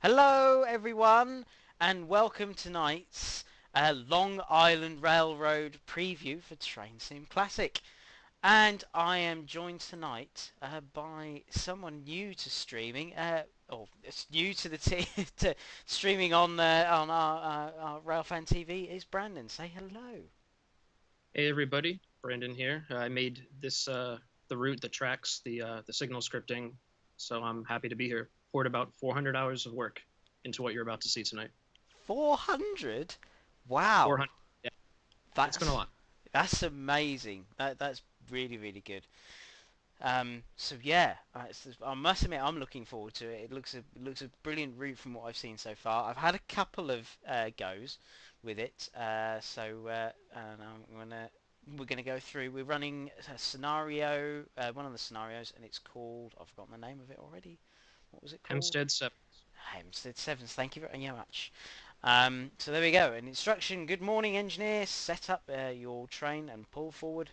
Hello, everyone, and welcome to tonight's Long Island Railroad preview for Train Sim Classic. And I am joined tonight by someone new to streaming, or it's new to the to streaming on our Railfan TV. Is Brandon? Say hello. Hey everybody, Brandon here. I made this the route that tracks the signal scripting, so I'm happy to be here. Poured about 400 hours of work into what you're about to see tonight. 400? Wow, 400. Yeah, it's been a that's lot. that's amazing. That's really good. So yeah, I must admit I'm looking forward to it. It looks a brilliant route from what I've seen so far. I've had a couple of goes with it, and we're gonna go through. We're running a scenario, one of the scenarios, and it's called, I've forgotten the name of it already. What was it called? Hempstead 7. Hempstead Sevens. Thank you very much. So there we go. An instruction. Good morning, engineer. Set up your train and pull forward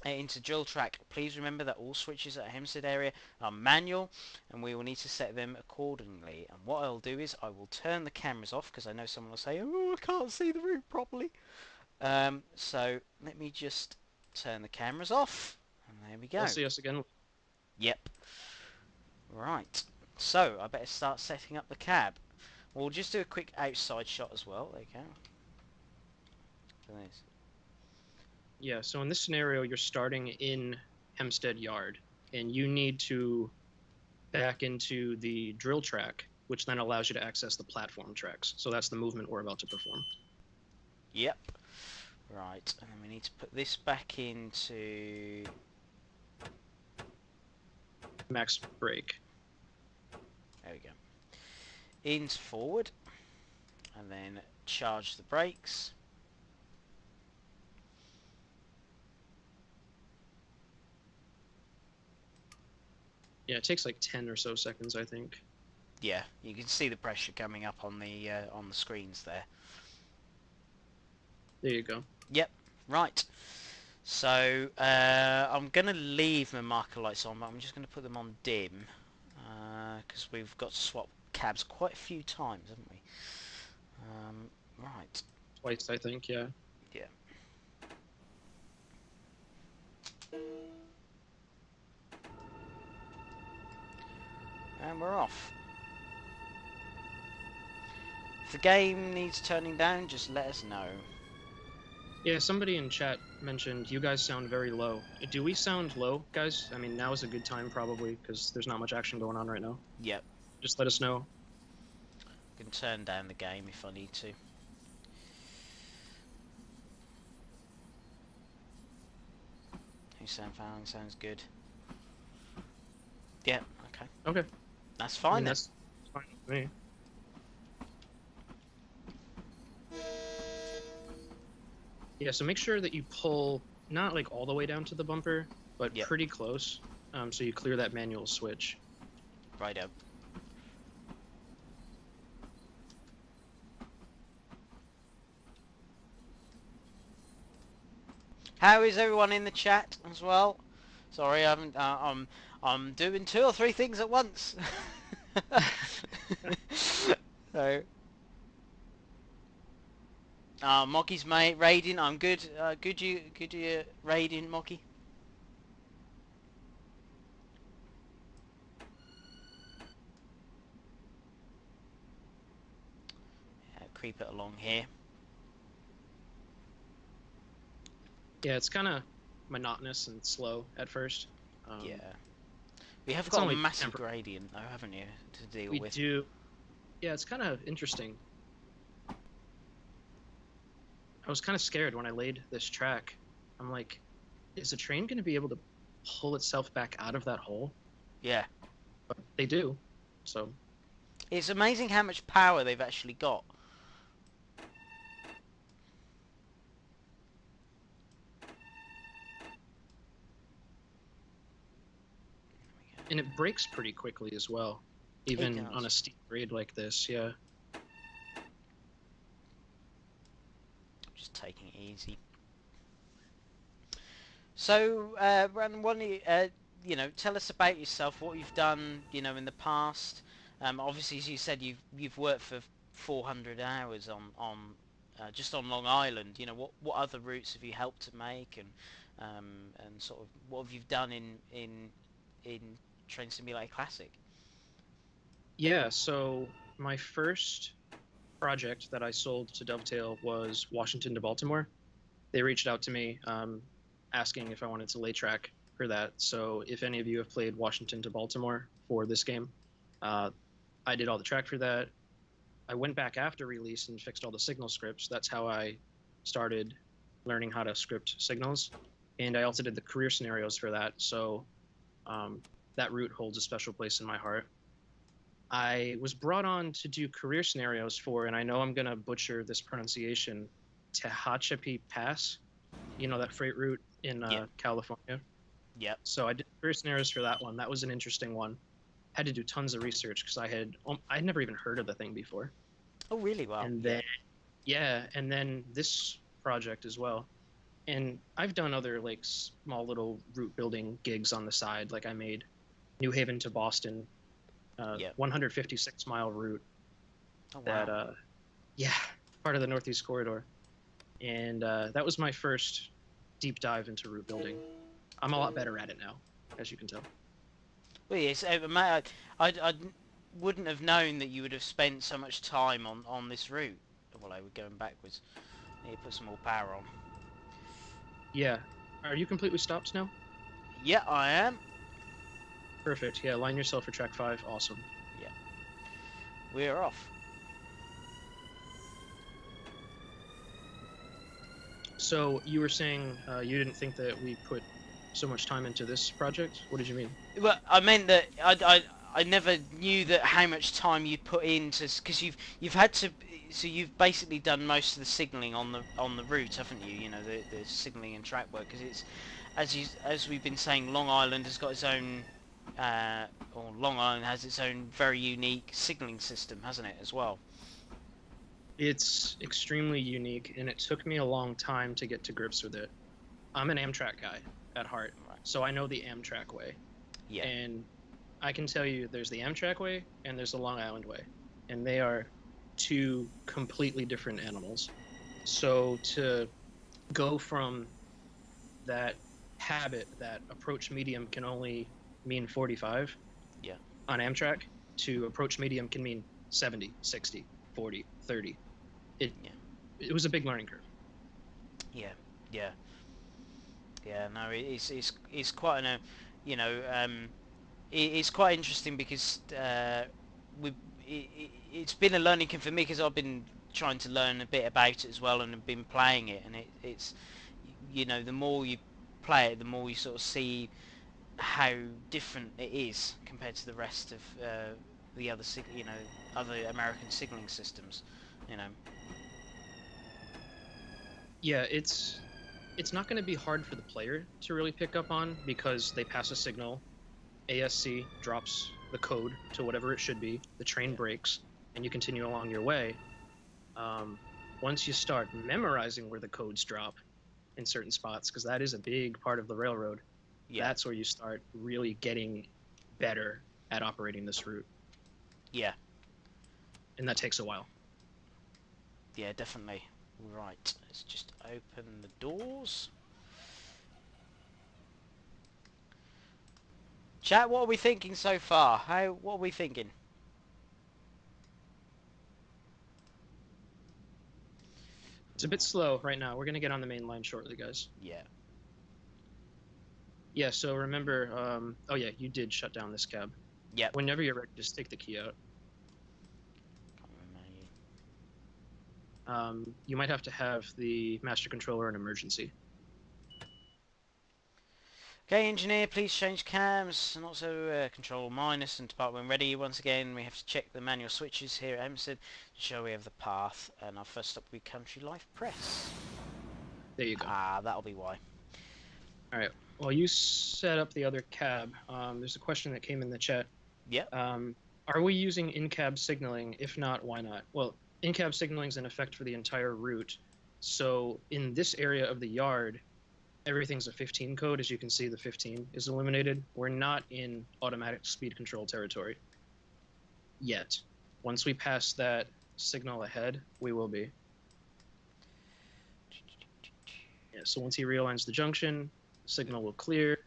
into drill track. Please remember that all switches at Hempstead area are manual and we will need to set them accordingly. And what I'll do is I will turn the cameras off because I know someone will say, oh, I can't see the route properly. So let me just turn the cameras off and there we You'll go. see us again. Yep. Right. So I better start setting up the cab. We'll just do a quick outside shot as well. There you go. For this. Yeah, so in this scenario, you're starting in Hempstead Yard, and you need to back into the drill track, which then allows you to access the platform tracks. So that's the movement we're about to perform. Yep. Right, and then we need to put this back into Max brake. there we go. Into forward, and then charge the brakes. Yeah, it takes like 10 or so seconds, I think. Yeah, you can see the pressure coming up on the screens there. There you go. Yep, right. So I'm gonna leave my marker lights on, but I'm just gonna put them on dim because we've got to swap cabs quite a few times, haven't we? Right. Twice, I think, yeah. Yeah. And we're off. If the game needs turning down, just let us know. Yeah, somebody in chat mentioned you guys sound very low. Do we sound low, guys? I mean, now is a good time probably because there's not much action going on right now. Yep. Just let us know. I can turn down the game if I need to. Sounds good. Yeah, okay. Okay. That's I fine mean, then. that's fine with me. Yeah, so make sure that you pull not like all the way down to the bumper, but Yep. pretty close, so you clear that manual switch. Righto. How is everyone in the chat as well? Sorry, I haven't. I'm doing 2 or 3 things at once. So, Mocky's mate raiding. I'm good. Good you raiding, Mocky. Creep it along here. Yeah, it's kind of monotonous and slow at first. Yeah. We have It's got a only massive temporary. gradient though, haven't you, to deal We with? do. Yeah, it's kind of interesting. I was kind of scared when I laid this track. I'm like, is the train going to be able to pull itself back out of that hole? Yeah. But they do. So It's amazing how much power they've actually got. and it breaks pretty quickly as well, even on a steep grade like this. Yeah. Just taking it easy. So, Brandon, tell us about yourself, what you've done, in the past, Obviously, as you said, you've worked for 400 hours on just on Long Island. You know, what other routes have you helped to make, and sort of what have you done in Train Simulator Classic? Yeah, so my first project that I sold to Dovetail was Washington to Baltimore. They reached out to me asking if I wanted to lay track for that. So if any of you have played Washington to Baltimore for this game, uh, I did all the track for that. I went back after release and fixed all the signal scripts. That's how I started learning how to script signals. And I also did the career scenarios for that. So that route holds a special place in my heart. I was brought on to do career scenarios for, and I know I'm going to butcher this pronunciation, Tehachapi Pass. You know, that freight route in Yeah. California. Yep. So I did career scenarios for that one. That was an interesting one. Had to do tons of research because I'd never even heard of the thing before. Oh, really? Well. And then and then this project as well. And I've done other like small little route building gigs on the side. Like I made New Haven to Boston, 156-mile route. Oh, wow. That part of the Northeast Corridor. And that was my first deep dive into route building. I'm a lot better at it now, as you can tell. Well, yes, I wouldn't have known that you would have spent so much time on this route. Well, I were going backwards. Need to put some more power on. Yeah. Are you completely stopped now? Yeah, I am. Perfect. Yeah, line yourself for track 5. Awesome. Yeah. We're off. So you were saying you didn't think that we put so much time into this project? What did you mean? Well, I meant that I never knew that how much time you'd put into, because you've had to, so you've basically done most of the signalling on the route, haven't you? You know, the signalling and track work, because it's as we've been saying, Long Island has got its own, or Long Island has its own very unique signalling system, hasn't it, as well? It's extremely unique, and it took me a long time to get to grips with it. I'm an Amtrak guy at heart, Right. so I know the Amtrak way. Yeah. And I can tell you there's the Amtrak way and there's the Long Island way, and they are two completely different animals. So to go from that habit that approach medium can only mean 45 on Amtrak to approach medium can mean 70, 60, 40, 30. It was a big learning curve. Yeah. No, it's quite an, it's quite interesting because it's been a learning curve for me because I've been trying to learn a bit about it as well and have been playing it, and it's the more you play it, the more you sort of see how different it is compared to the rest of the other other American signaling systems. Yeah, it's not going to be hard for the player to really pick up on because they pass a signal, ASC drops the code to whatever it should be, the train breaks, and you continue along your way. Once you start memorizing where the codes drop in certain spots, because that is a big part of the railroad, that's where you start really getting better at operating this route. Yeah. And that takes a while. Yeah, definitely. Right, let's just open the doors. Chat, what are we thinking so far? What are we thinking? It's a bit slow right now. We're going to get on the main line shortly, guys. Yeah. Yeah, so remember, oh yeah, you did shut down this cab. Yeah. Whenever you're ready, just take the key out. You might have to have the master controller in emergency. Okay, engineer, please change cams and also control minus and depart when ready. Once again, we have to check the manual switches here at Hempstead to show we have the path. And our first stop will be Country Life Press. There you go. That'll be why. All right. Well, you set up the other cab. There's a question that came in the chat. Yeah. Are we using in-cab signaling? If not, why not? Well, in-cab signaling is in effect for the entire route. So in this area of the yard, everything's a 15 code. As you can see, the 15 is illuminated. We're not in automatic speed control territory. yet. Once we pass that signal ahead, we will be. Yeah, so once he realigns the junction, the signal will clear,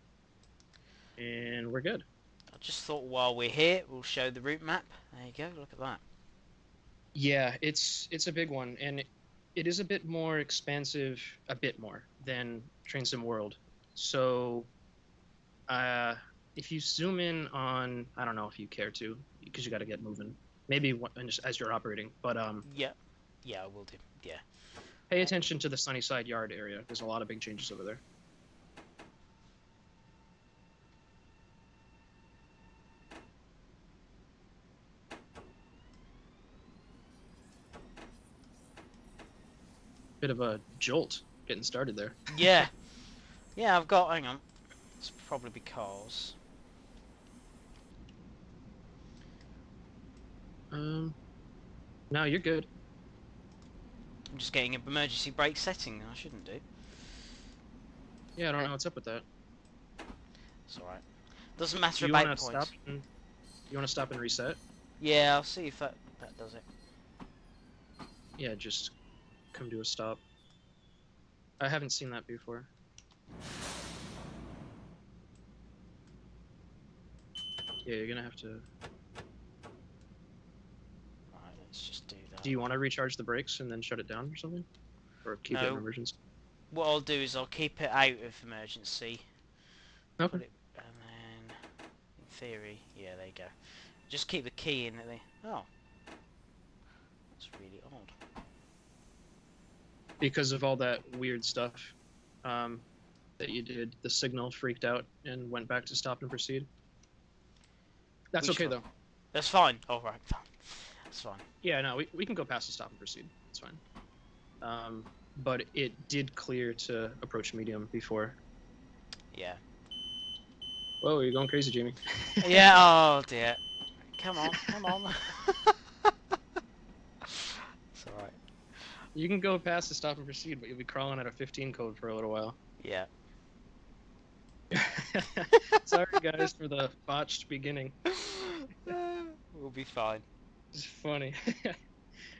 and we're good. I just thought while we're here, we'll show the route map. There you go, look at that. Yeah, it's a big one, and it is a bit more expansive, than Train Sim World. So, if you zoom in on, I don't know if you care to, because you got to get moving. Maybe as you're operating, but Yeah, I will do. Yeah. pay attention to the Sunnyside Yard area. There's a lot of big changes over there. Bit of a jolt getting started there. Yeah. Yeah, I've got, hang on. It's probably because... No, you're good. I'm just getting an emergency brake setting that I shouldn't do. Yeah, I don't know what's up with that. It's alright. Doesn't matter You about want to points. You want to stop and reset? Yeah, I'll see if that does it. Yeah, just come to a stop. I haven't seen that before. Yeah, you're gonna have to... Right, let's just do that. Do you want to recharge the brakes and then shut it down or something? Or keep it in No. emergency? What I'll do is I'll keep it out of emergency. Okay. Put it, and then, in theory, yeah, there you go. Just keep the key in it. Oh. That's really odd. Because of all that weird stuff that you did, the signal freaked out and went back to stop and proceed. That's Which okay, one? though. That's fine. Alright, fine. That's fine. Yeah, no, we can go past the stop and proceed. It's fine. But it did clear to approach medium before. Yeah. Whoa, you're going crazy, Jamie. Yeah, oh dear. Come on, come on. It's alright. You can go past the stop and proceed, but you'll be crawling at a 15 code for a little while. Yeah. Sorry, guys, for the botched beginning. We'll be fine. It's funny.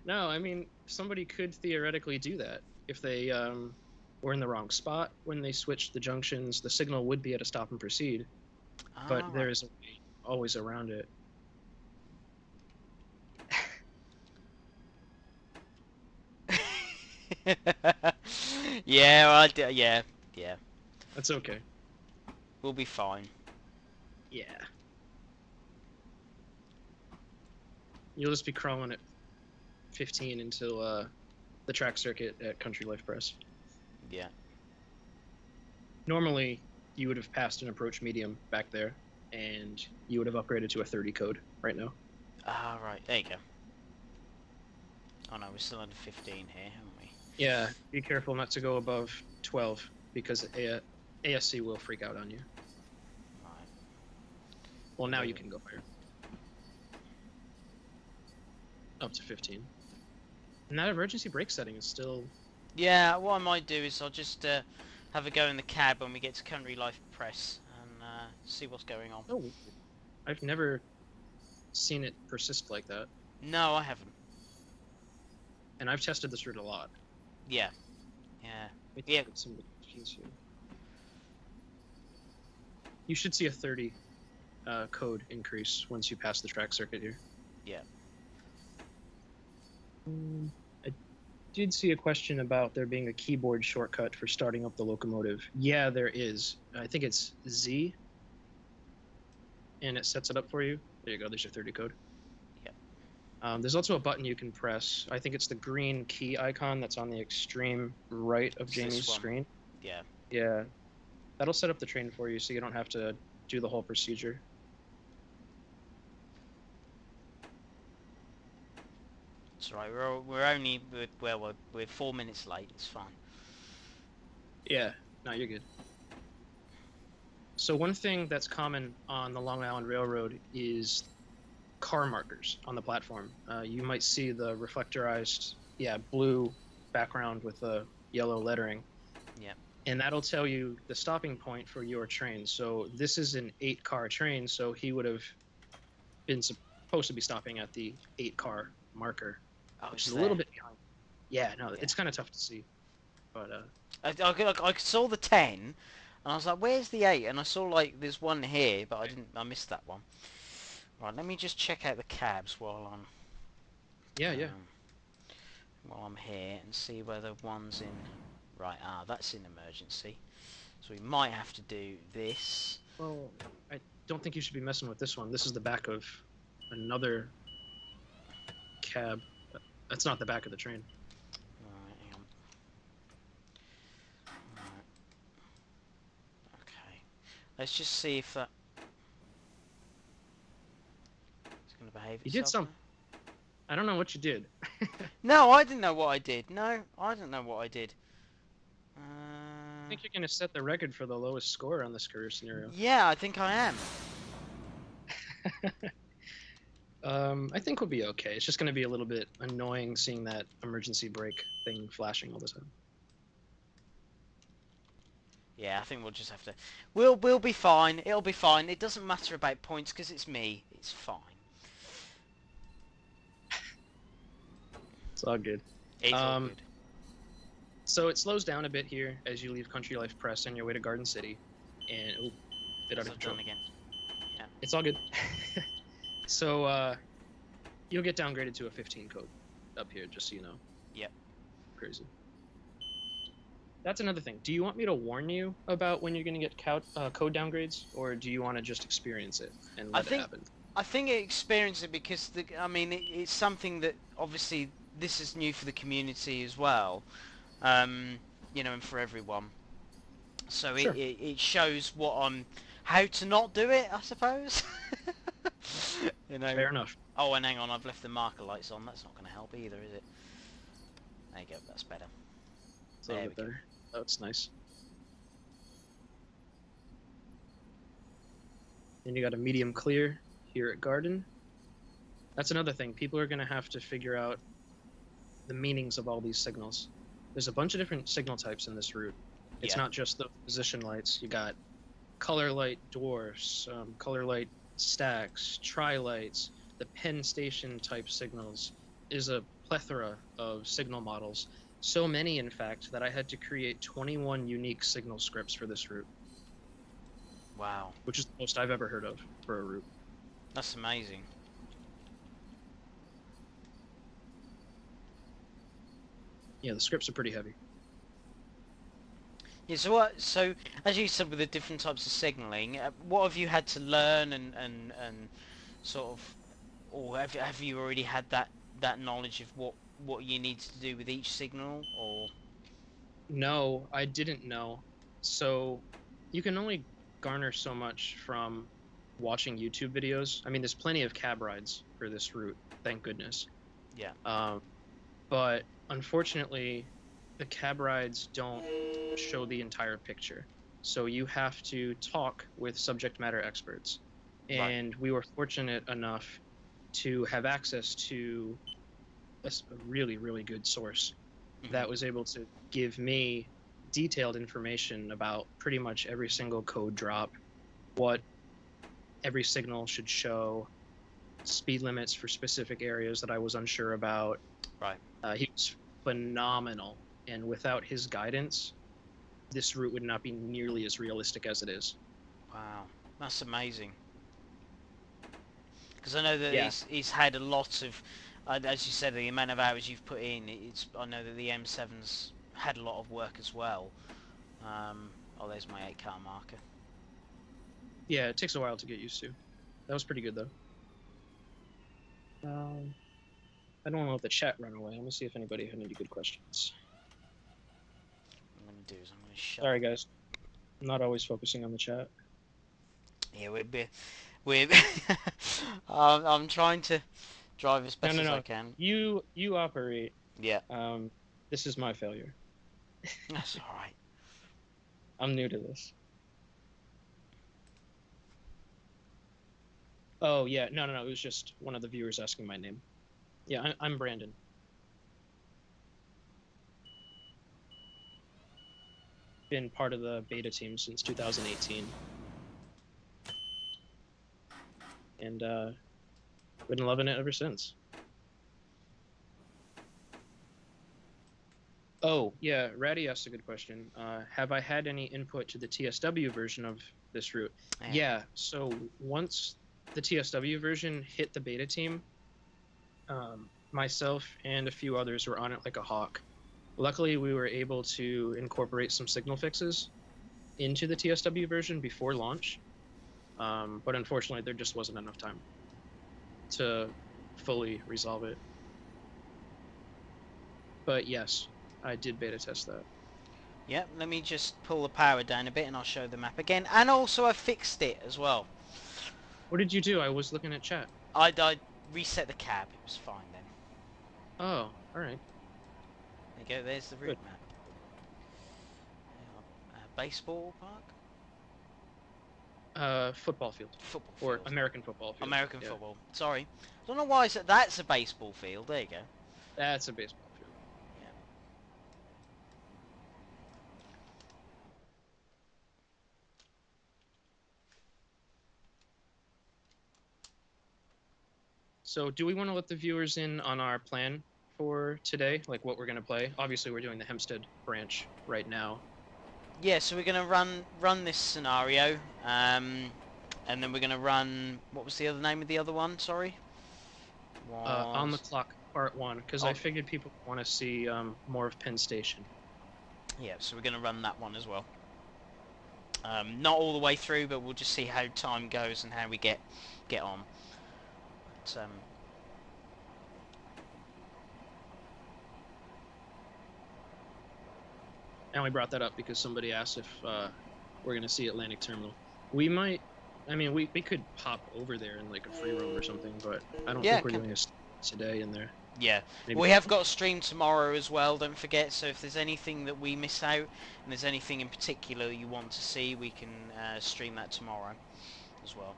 No, I mean, somebody could theoretically do that. If they were in the wrong spot when they switched the junctions, the signal would be at a stop and proceed. But there is a way always around it. Yeah, yeah. That's okay. We'll be fine. Yeah. You'll just be crawling at 15 until the track circuit at Country Life Press. Yeah. Normally, you would have passed an approach medium back there, and you would have upgraded to a 30 code right now. Ah, right. There you go. Oh no, we're still under 15 here, haven't we? Yeah, be careful not to go above 12, because ASC will freak out on you. Right. Well, now you can go higher. Up to 15. And that emergency brake setting is still... Yeah, what I might do is I'll just have a go in the cab when we get to Country Life Press and see what's going on. Oh, I've never seen it persist like that. No, I haven't. And I've tested this route a lot. Yeah. Yeah. Let me Yeah. look at some of the keys here. You should see a 30 code increase once you pass the track circuit here. Yeah. I did see a question about there being a keyboard shortcut for starting up the locomotive. Yeah, there is. I think it's Z. And it sets it up for you. There you go, there's your 30 code. Yep. There's also a button you can press. I think it's the green key icon that's on the extreme right of It's Jamie's this one. screen. Yeah. Yeah. That'll set up the train for you so you don't have to do the whole procedure. It's right. We're only we're 4 minutes late. It's fine. Yeah, no, you're good. So one thing that's common on the Long Island Railroad is car markers on the platform. You might see the reflectorized, blue background with the yellow lettering. Yeah. And that'll tell you the stopping point for your train. So this is an 8-car train, so he would have been supposed to be stopping at the 8-car marker, Oh, which it's is a there. little bit behind. Yeah, no, Yeah. it's kind of tough to see. But I saw the 10, and I was like, "Where's the 8?" And I saw like there's one here, but I didn't. I missed that one. Right, let me just check out the cabs yeah, yeah. um, while I'm here and see whether one's in. Right, that's in emergency. So we might have to do this. Well, I don't think you should be messing with this one. This is the back of another cab. That's not the back of the train. Right, hang on. Right. Okay. Let's just see if that is going to behave You did itself. some. I don't know what you did. No, I didn't know what I did. No, I don't know what I did. I think you're going to set the record for the lowest score on this career scenario. Yeah, I think I am. I think we'll be okay. It's just going to be a little bit annoying seeing that emergency brake thing flashing all the time. Yeah, I think we'll just have to. We'll be fine. It'll be fine. It doesn't matter about points because it's me. It's fine. It's all good. It's all good. So it slows down a bit here as you leave Country Life Press on your way to Garden City, and bit out of control Again. Yeah. It's all good. So you'll get downgraded to a 15 code up here, just so you know. Yep. Crazy. That's another thing. Do you want me to warn you about when you're going to get code downgrades, or do you want to just experience it and let it happen? I think I experience it because it's something that obviously this is new for the community as well, and for everyone. So Sure. it shows how to not do it, I suppose. Fair enough. Oh, and hang on, I've left the marker lights on. That's not going to help either, is it? There you go. That's better. It's a little bit better. That's nice. Then you got a medium clear here at Garden. That's another thing. People are going to have to figure out the meanings of all these signals. There's a bunch of different signal types in this route. It's not just the position lights. You got color light dwarfs, color light stacks, tri-lights, the Penn Station type signals. Is a plethora of signal models. So many, in fact, that I had to create 21 unique signal scripts for this route. Wow. Which is the most I've ever heard of for a route. That's amazing. Yeah, the scripts are pretty heavy. Yeah, so as you said with the different types of signalling, what have you had to learn and sort of, or have you already had that knowledge of what you need to do with each signal, or? No, I didn't know. So you can only garner so much from watching YouTube videos. I mean, there's plenty of cab rides for this route, thank goodness. Yeah. But unfortunately, the cab rides don't show the entire picture. So you have to talk with subject matter experts. And we were fortunate enough to have access to a really, really good source that was able to give me detailed information about pretty much every single code drop, what every signal should show, speed limits for specific areas that I was unsure about. Right. He was phenomenal, and without his guidance, this route would not be nearly as realistic as it is. Wow, that's amazing. Because I know that he's had a lot of, as you said, the amount of hours you've put in. I know that the M7's had a lot of work as well. Oh, there's my 8-car marker. Yeah, it takes a while to get used to. That was pretty good though. I don't want to let the chat run away. Let me see if anybody had any good questions. What I'm going to do is I'm going to shut. Sorry guys, I'm not always focusing on the chat. Yeah, we're I'm trying to drive as best as I can. You operate. Yeah. This is my failure. That's all right. I'm new to this. Oh yeah, no. It was just one of the viewers asking my name. Yeah, I'm Brandon. Been part of the beta team since 2018. And Been loving it ever since. Oh, yeah, Ratty asked a good question. Have I had any input to the TSW version of this route? Yeah, so once the TSW version hit the beta team, myself and a few others were on it like a hawk. Luckily, we were able to incorporate some signal fixes into the TSW version before launch, but unfortunately, there just wasn't enough time to fully resolve it. But yes, I did beta test that. Yep, let me just pull the power down a bit and I'll show the map again. And also I fixed it as well. What did you do? I was looking at chat. I reset the cab, it was fine then. Oh, alright. There you go, there's the route map. Baseball park? Football field. Football Or field. American football field. American football. Sorry. I don't know why I said that's a baseball field. There you go. That's a baseball field. Yeah. So do we want to let the viewers in on our plan for today? Like what we're going to play? Obviously, we're doing the Hempstead branch right now. Yeah, so we're going to run this scenario. And then we're going to run... What was the other name of the other one? Sorry? On the Clock, Part 1, because I figured people want to see more of Penn Station. Yeah, so we're going to run that one as well. Not all the way through, but we'll just see how time goes and how we get on. But, and we brought that up because somebody asked if we're going to see Atlantic Terminal. We might... I mean, we could pop over there in like a free roam or something, but I don't think we're doing a today in there. Yeah, we have got a stream tomorrow as well, don't forget, so if there's anything that we miss out, and there's anything in particular you want to see, we can stream that tomorrow as well.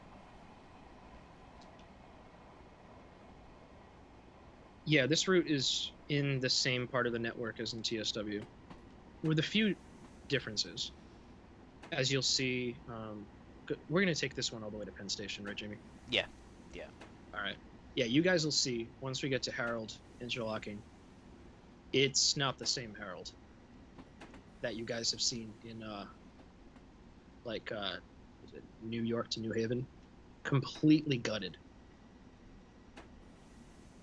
Yeah, this route is in the same part of the network as in TSW, with a few differences. As you'll see, we're going to take this one all the way to Penn Station, right, Jamie? Yeah, yeah. All right. Yeah, you guys will see, once we get to Harold interlocking, it's not the same Harold that you guys have seen in, is it New York to New Haven? Completely gutted.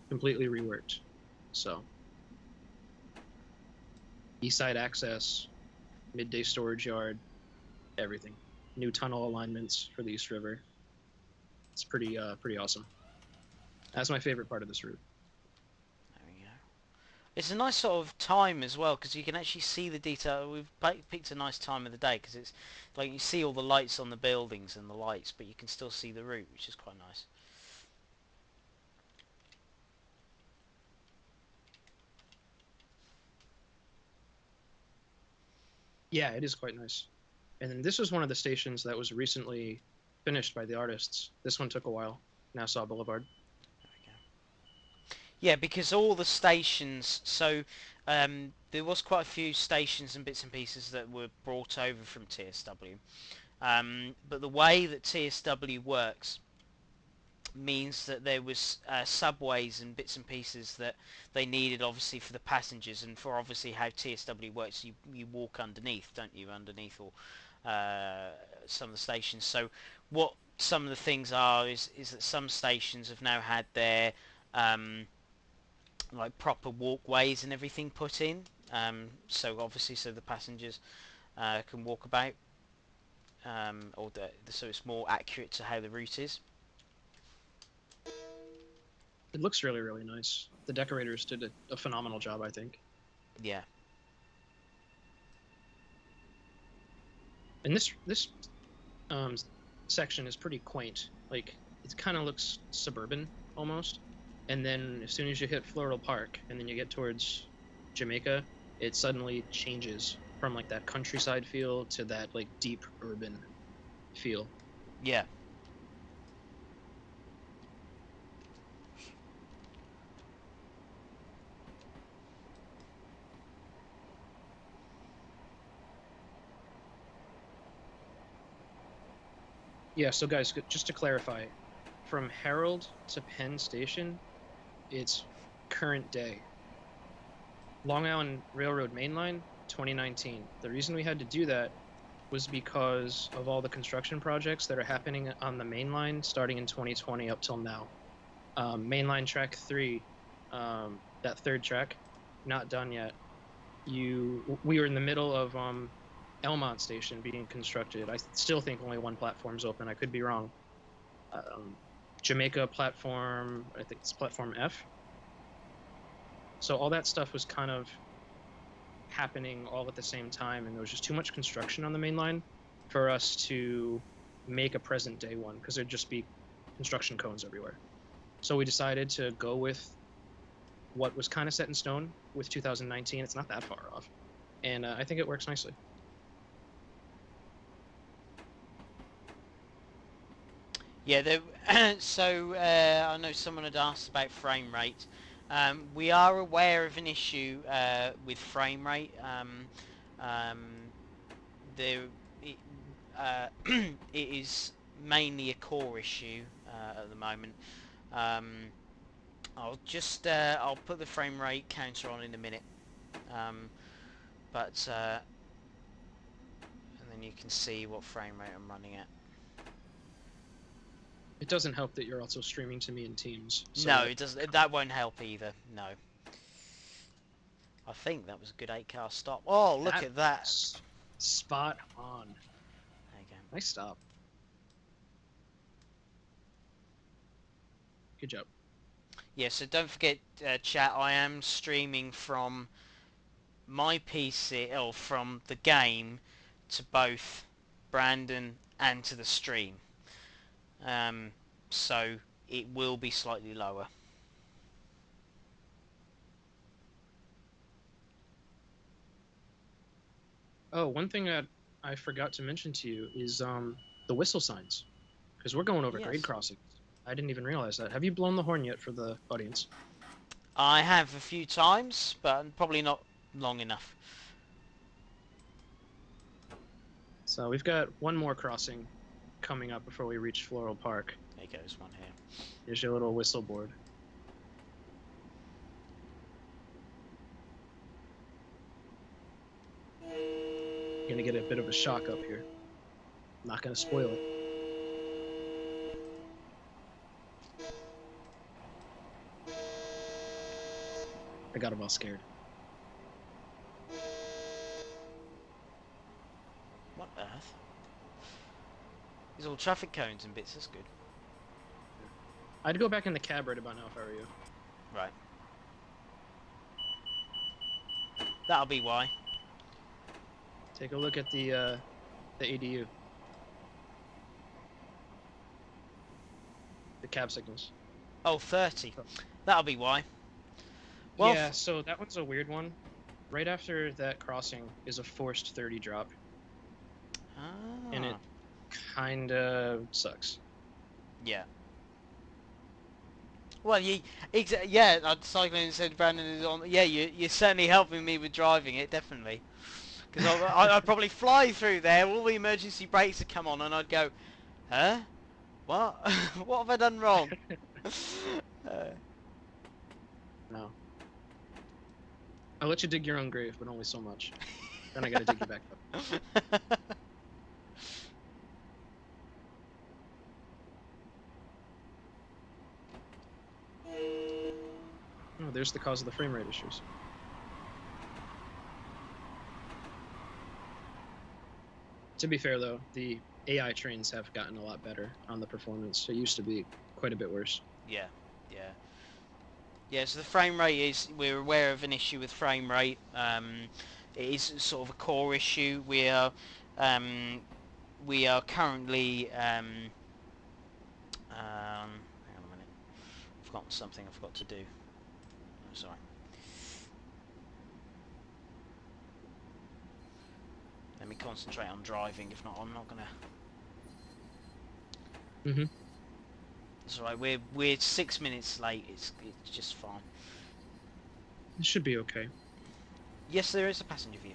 Completely reworked. So, east side access, midday storage yard, everything. New tunnel alignments for the East River. It's pretty awesome. That's my favorite part of this route. There we go. It's a nice sort of time as well, because you can actually see the detail. We've picked a nice time of the day, because it's like you see all the lights on the buildings and the lights, but you can still see the route, which is quite nice. Yeah, it is quite nice. And then this was one of the stations that was recently finished by the artists. This one took a while. Nassau Boulevard. There we go. Yeah, because all the stations, so there was quite a few stations and bits and pieces that were brought over from TSW. But the way that TSW works means that there was subways and bits and pieces that they needed obviously for the passengers, and for obviously how TSW works, you walk underneath, don't you, underneath or some of the stations. So what some of the things are is that some stations have now had their like proper walkways and everything put in, so obviously so the passengers can walk about, so it's more accurate to how the route is. It looks really, really nice. The decorators did a phenomenal job, I think. Yeah. And this section is pretty quaint. Like, it kind of looks suburban, almost. And then as soon as you hit Floral Park, and then you get towards Jamaica, it suddenly changes from, like, that countryside feel to that, like, deep urban feel. Yeah. Yeah, so guys, just to clarify, from Herald to Penn Station, it's current day. Long Island Railroad Mainline, 2019. The reason we had to do that was because of all the construction projects that are happening on the main line starting in 2020 up till now. Mainline track 3, that third track, not done yet. We were in the middle of Elmont Station being constructed. I still think only one platform's open. I could be wrong. Jamaica platform, I think it's platform F. So all that stuff was kind of happening all at the same time, and there was just too much construction on the main line for us to make a present day one, because there'd just be construction cones everywhere. So we decided to go with what was kind of set in stone with 2019. It's not that far off, and I think it works nicely. Yeah, so I know someone had asked about frame rate. We are aware of an issue with frame rate. It, it is mainly a core issue at the moment. I'll put the frame rate counter on in a minute, and then you can see what frame rate I'm running at. It doesn't help that you're also streaming to me in Teams. So No, it doesn't. That won't help either. No. I think that was a good 8-car stop. Oh, look at that. Spot on. There you go. Nice stop. Good job. Yeah, so don't forget, chat, I am streaming from my PC, or from the game, to both Brandon and to the stream. So it will be slightly lower. Oh, one thing that I forgot to mention to you is the whistle signs, because we're going over grade crossings. I didn't even realize that. Have you blown the horn yet for the audience? I have a few times, but probably not long enough. So we've got one more crossing coming up before we reach Floral Park. There goes one here. Here's your little whistle board. You're gonna get a bit of a shock up here. Not gonna spoil it. I got him all scared. What earth? There's all traffic cones and bits, that's good. I'd go back in the cab right about now if I were you. Right. That'll be why. Take a look at the ADU. The cab signals. Oh, 30. That'll be why. Well, yeah, so that one's a weird one. Right after that crossing is a forced 30 drop. And it kinda sucks. Yeah. Well, yeah, I'd cycling and said Brandon is on. Yeah, you're certainly helping me with driving it, definitely. Because I'd probably fly through there, all the emergency brakes would come on, and I'd go, huh? What? What have I done wrong? No. I'll let you dig your own grave, but only so much. Then I gotta dig you back up. Oh, there's the cause of the frame rate issues. To be fair, though, the AI trains have gotten a lot better on the performance. It used to be quite a bit worse. Yeah, yeah. Yeah, so the frame rate is, we're aware of an issue with frame rate. It is sort of a core issue. We are currently, hang on a minute, I've forgotten something I forgot to do. Oh, sorry. Let me concentrate on driving, if not I'm not gonna... It's alright, we're 6 minutes late, it's just fine. It should be okay. Yes, there is a passenger view.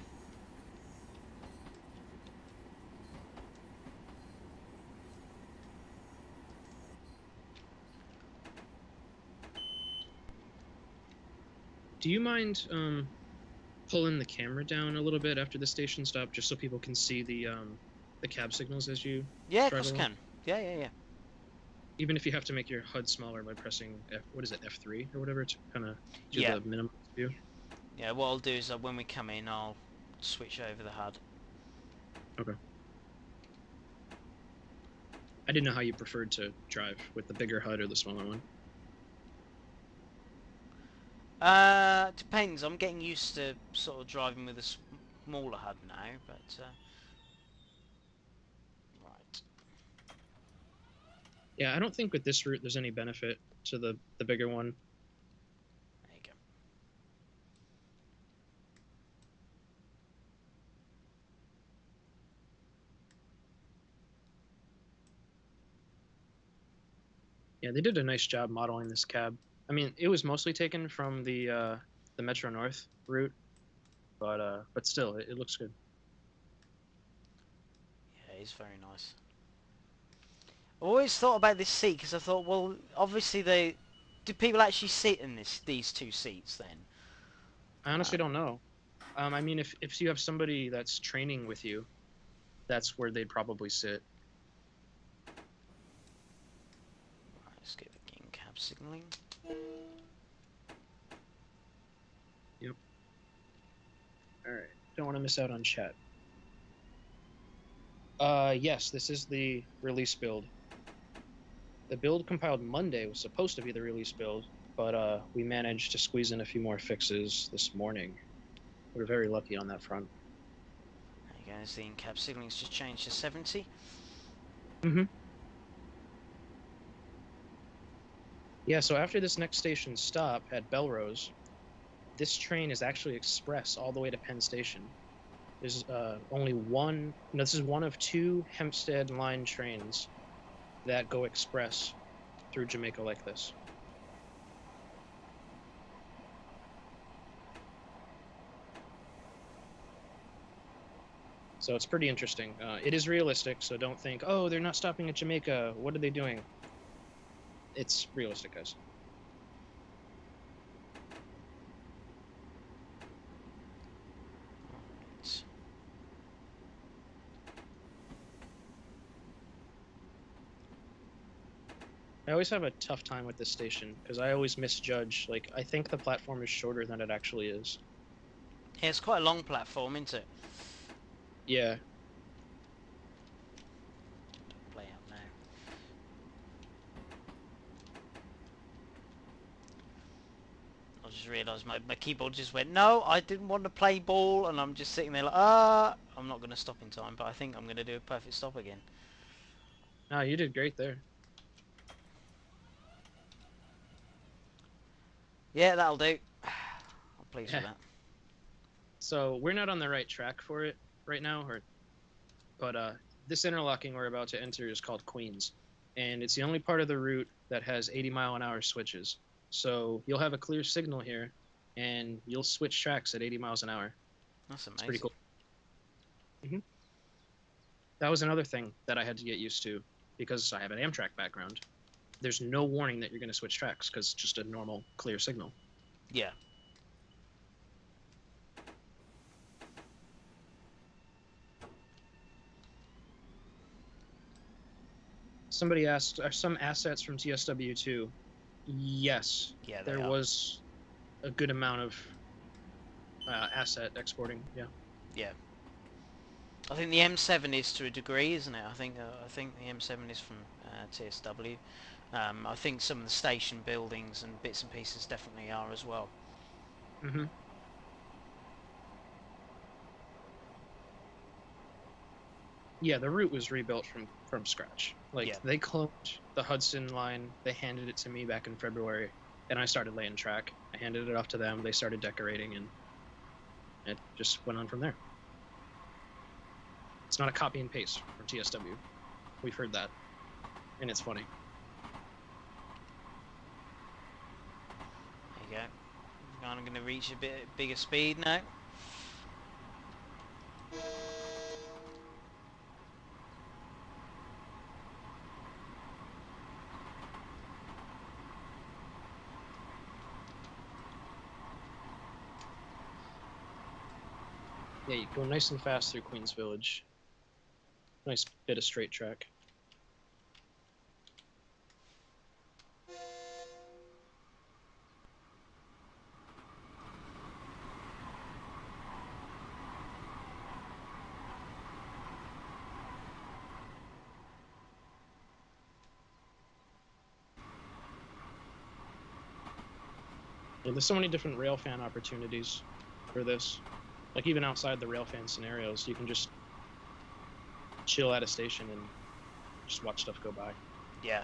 Do you mind pulling the camera down a little bit after the station stop, just so people can see the cab signals as you Yeah, of drive course I along? can. Yeah. Even if you have to make your HUD smaller by pressing F3 or whatever, to kind of do Yeah. the minimum view. Yeah, what I'll do is when we come in, I'll switch over the HUD. Okay. I didn't know how you preferred to drive, with the bigger HUD or the smaller one. Depends. I'm getting used to sort of driving with a smaller HUD now, but right. Yeah, I don't think with this route there's any benefit to the bigger one. There you go. Yeah, they did a nice job modeling this cab. I mean, it was mostly taken from the Metro North route, but still, it looks good. Yeah, it's very nice. I always thought about this seat because I thought, well, obviously do people actually sit in these two seats then? I honestly don't know. I mean, if you have somebody that's training with you, that's where they'd probably sit. Right, let's get the in-cab signalling. Yep. All right. Don't want to miss out on chat. Yes, this is the release build. The build compiled Monday was supposed to be the release build, but we managed to squeeze in a few more fixes this morning. We're very lucky on that front. There you go, as the in-cab signalling's just changed to 70. Mm-hmm. Yeah, so after this next station stop at Belrose, this train is actually express all the way to Penn Station. There's only one, no, this is one of two Hempstead line trains that go express through Jamaica like this. So it's pretty interesting. It is realistic, so don't think, oh, they're not stopping at Jamaica. What are they doing? It's realistic, guys. Right. I always have a tough time with this station because I always misjudge. Like, I think the platform is shorter than it actually is. Yeah, it's quite a long platform, isn't it? Yeah. Play out now. I just realised my keyboard just went, no, I didn't want to play ball, and I'm just sitting there like, I'm not going to stop in time, but I think I'm going to do a perfect stop again. No, you did great there. Yeah, that'll do. I'm pleased Yeah. with that. So we're not on the right track for it right now, but this interlocking we're about to enter is called Queens, and it's the only part of the route that has 80-mile-an-hour switches. So you'll have a clear signal here, and you'll switch tracks at 80 miles an hour. That's It's pretty amazing. cool. Mm-hmm. That was another thing that I had to get used to because I have an Amtrak background. There's no warning that you're going to switch tracks because it's just a normal clear signal. Yeah. Somebody asked, are some assets from TSW2? Yes, Yeah, there was a good amount of asset exporting. Yeah. Yeah. I think the M7 is to a degree, isn't it? I think the M7 is from TSW. I think some of the station buildings and bits and pieces definitely are as well. Mm-hmm. Yeah, the route was rebuilt from scratch. Like, Yeah. they cloned the Hudson line. They handed it to me back in February, and I started laying track. I handed it off to them. They started decorating, and it just went on from there. It's not a copy and paste from TSW. We've heard that, and it's funny. There you go. I'm going to reach a bit bigger speed now. Yeah, you go nice and fast through Queens Village. Nice bit of straight track. Yeah, there's so many different railfan opportunities for this. Like even outside the railfan scenarios, you can just chill at a station and just watch stuff go by. Yeah.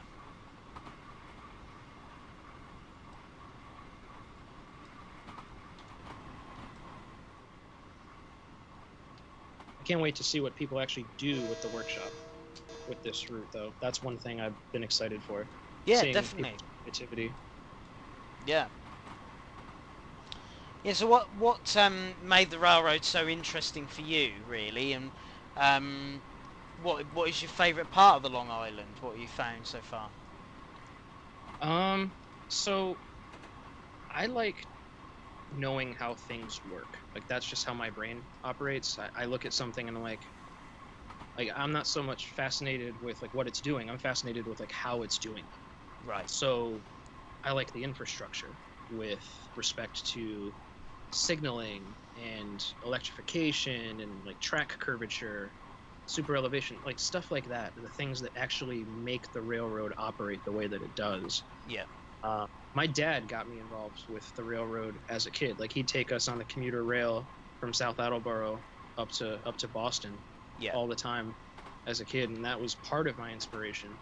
I can't wait to see what people actually do with the workshop with this route, though. That's one thing I've been excited for. Yeah, Seeing definitely. people's creativity. Yeah. Yeah. So what made the railroad so interesting for you, really, and what is your favourite part of the Long Island? What have you found so far? So I like knowing how things work. Like that's just how my brain operates. I look at something and I'm like I'm not so much fascinated with like what it's doing. I'm fascinated with like how it's doing. Right. So I like the infrastructure with respect to signaling and electrification and like track curvature, super elevation, like stuff like that. The things that actually make the railroad operate the way that it does. Yeah. My dad got me involved with the railroad as a kid. Like he'd take us on the commuter rail from South Attleboro up to Boston Yeah. all the time as a kid, and that was part of my inspiration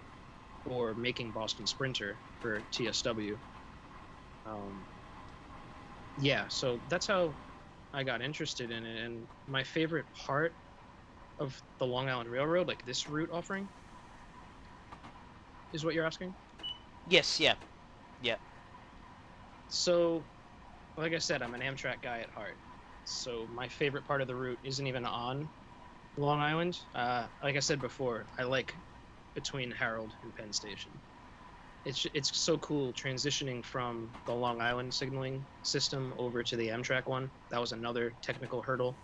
for making Boston Sprinter for TSW. Yeah, so that's how I got interested in it. And my favorite part of the Long Island Railroad, like this route offering, is what you're asking? Yes. Yeah. Yeah. So, like I said, I'm an Amtrak guy at heart. So my favorite part of the route isn't even on Long Island. Like I said before, I like between Harold and Penn Station. It's so cool transitioning from the Long Island signaling system over to the Amtrak one. That was another technical hurdle,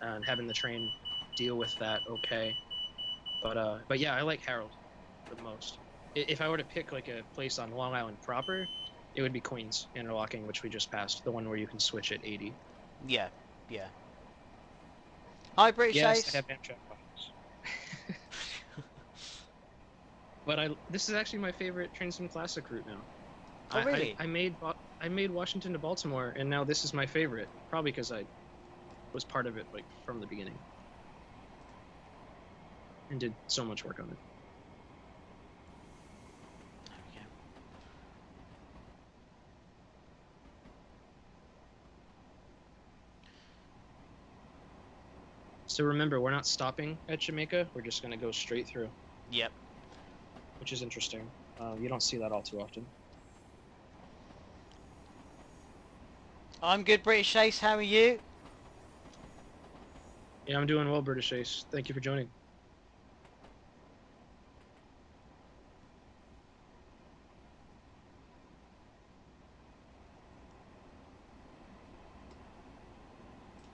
and having the train deal with that okay. But yeah, I like Harold the most. If I were to pick like a place on Long Island proper, it would be Queens interlocking, which we just passed, the one where you can switch at 80. Yeah. Yeah. Hi, British Yes, Ace. I have Amtrak buttons. But this is actually my favorite Trainsim Classic route now. Oh, really? I made Washington to Baltimore, and now this is my favorite. Probably because I was part of it like from the beginning, and did so much work on it. Okay. So remember, we're not stopping at Jamaica. We're just going to go straight through. Yep. Which is interesting. You don't see that all too often. I'm good, British Ace. How are you? Yeah, I'm doing well, British Ace. Thank you for joining.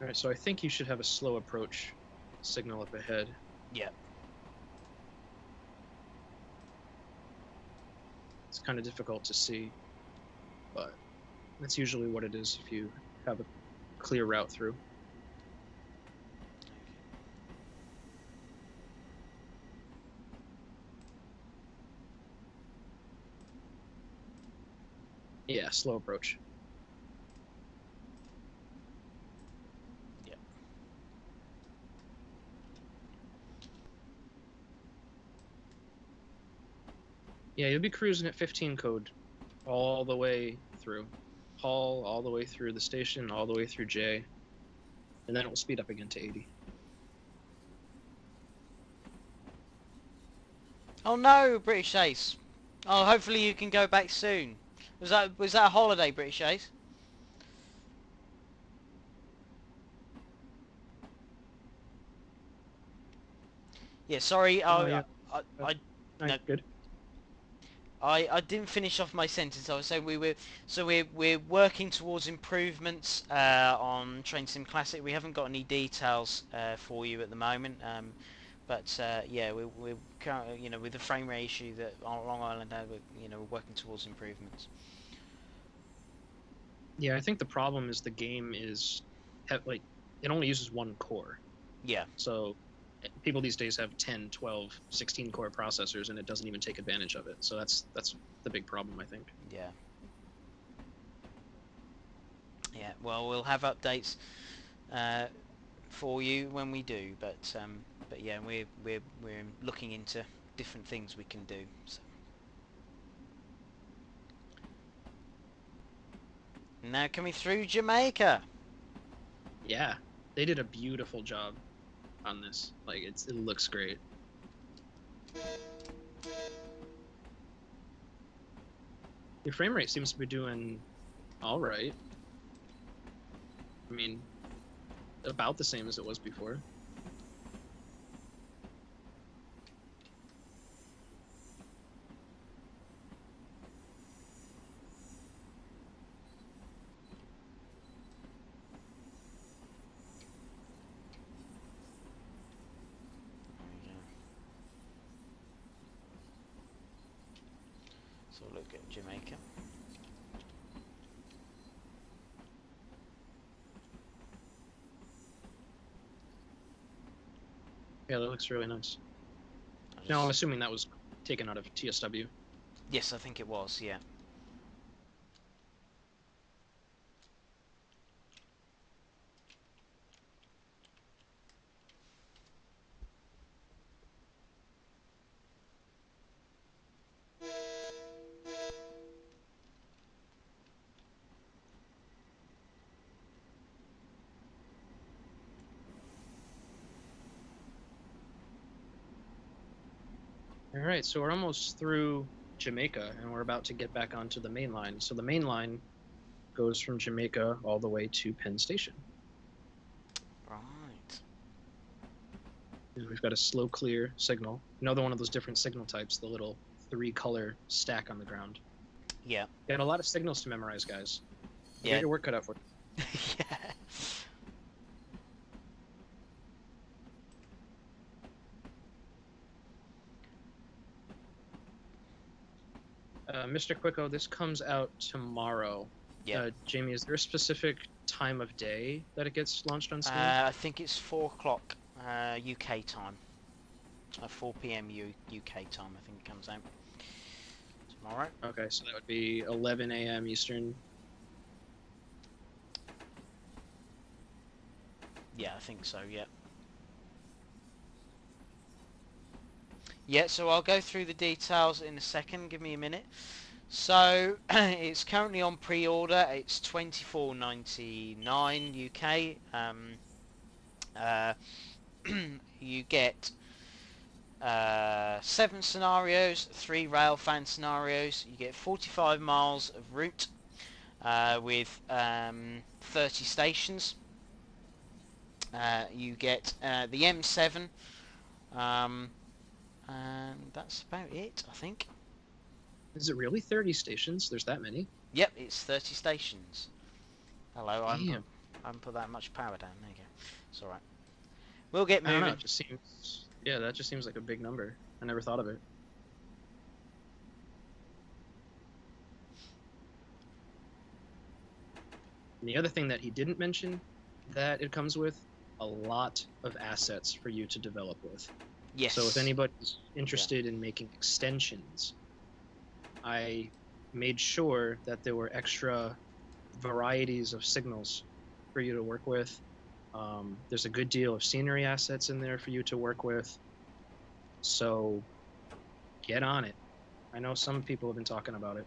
All right, so I think you should have a slow approach signal up ahead. Yep. It's kind of difficult to see, but that's usually what it is if you have a clear route through. Yeah, slow approach. Yep. Yeah, you'll be cruising at 15 code all the way through. Hall, all the way through the station, all the way through J, and then it will speed up again to 80. Oh no, British Ace. Oh, hopefully you can go back soon. Was that a holiday, British Ace? Yeah, sorry. Oh, yeah. I No, no, good. I didn't finish off my sentence. I was saying we're working towards improvements on Train Sim Classic. We haven't got any details for you at the moment, but yeah, we're currently, with the frame rate issue that on Long Island had, we're working towards improvements. Yeah, I think the problem is the game is like it only uses one core. Yeah. So people these days have 10, 12, 16 core processors and it doesn't even take advantage of it. So that's the big problem, I think. Yeah. Yeah. Well, we'll have updates for you when we do, but yeah, we're looking into different things we can do. So. Now coming through Jamaica. Yeah, they did a beautiful job on this. Like it looks great. Your frame rate seems to be doing all right. I mean, about the same as it was before. So look at Jamaica. Yeah, that looks really nice. No, I'm assuming that was taken out of TSW. Yes, I think it was, yeah. All right, so we're almost through Jamaica, and we're about to get back onto the main line. So the main line goes from Jamaica all the way to Penn Station. Right. And we've got a slow clear signal. Another one of those different signal types, the little 3-color stack on the ground. Yeah. Got a lot of signals to memorize, guys. Yeah. Get your work cut out for you. Yeah. Mr. Quicko, this comes out tomorrow. Yeah. Jamie, is there a specific time of day that it gets launched on Steam? I think it's 4 o'clock UK time. 4 p.m. UK time, I think it comes out tomorrow. Okay, so that would be 11 a.m. Eastern. Yeah, I think so, yeah. Yeah, so I'll go through the details in a second. Give me a minute. So it's currently on pre-order. It's $24.99 UK. You get 7 scenarios, 3 railfan scenarios. You get 45 miles of route with 30 stations. You get the M7. And that's about it, I think. Is it really 30 stations? There's that many? Yep, it's 30 stations. Hello, I Damn. haven't put that much power down. There you go. It's alright. We'll get I moving. don't know, it just seems... Yeah, that just seems like a big number. I never thought of it. And the other thing that he didn't mention that it comes with, a lot of assets for you to develop with. Yes. So if anybody's interested in making extensions, I made sure that there were extra varieties of signals for you to work with. There's a good deal of scenery assets in there for you to work with. So get on it. I know some people have been talking about it.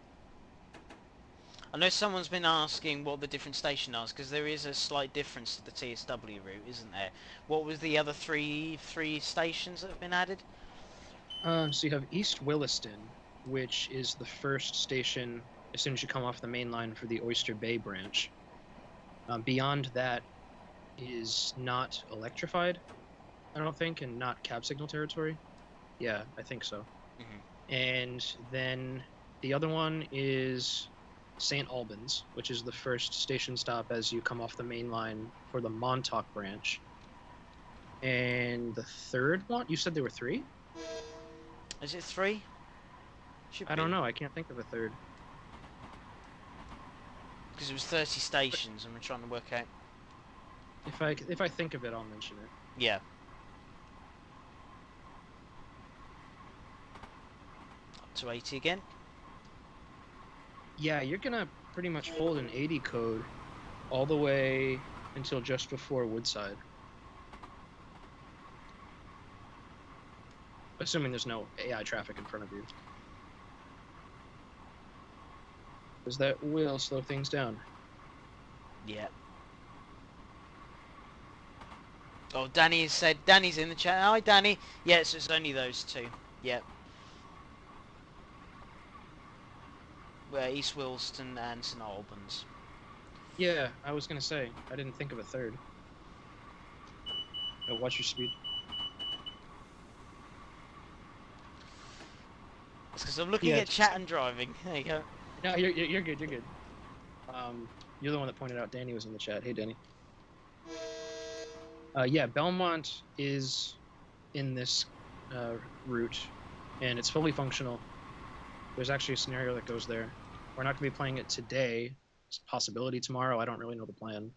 I know someone's been asking what the different stations are, because there is a slight difference to the TSW route, isn't there? What was the other three stations that have been added? So you have East Williston, which is the first station as soon as you come off the main line for the Oyster Bay branch. Beyond that is not electrified, I don't think, and not cab signal territory. Yeah, I think so. Mm-hmm. And then The other one is St. Albans, which is the first station stop as you come off the main line for the Montauk branch. And the third one, you said there were 3? Is it 3? Should I be. don't know. I can't think of a third. Because it was 30 stations and we're trying to work out. If I think of it, I'll mention it. Yeah. Up to 80 again. Yeah, you're gonna pretty much hold an 80 code all the way until just before Woodside. Assuming there's no AI traffic in front of you. Because that will slow things down. Yeah. Oh, Danny said, Danny's in the chat. Hi, Danny. Yes, it's only those 2. Yep. Where East Williston and St Albans. Yeah, I was gonna say, I didn't think of a third. Oh, watch your speed. It's because I'm looking at chat and driving. There you go. No, you're good, you're good. You're the one that pointed out Danny was in the chat. Hey, Danny. Yeah, Belmont is in this route, and it's fully functional. There's actually a scenario that goes there. We're not going to be playing it today. It's a possibility tomorrow. I don't really know the plan.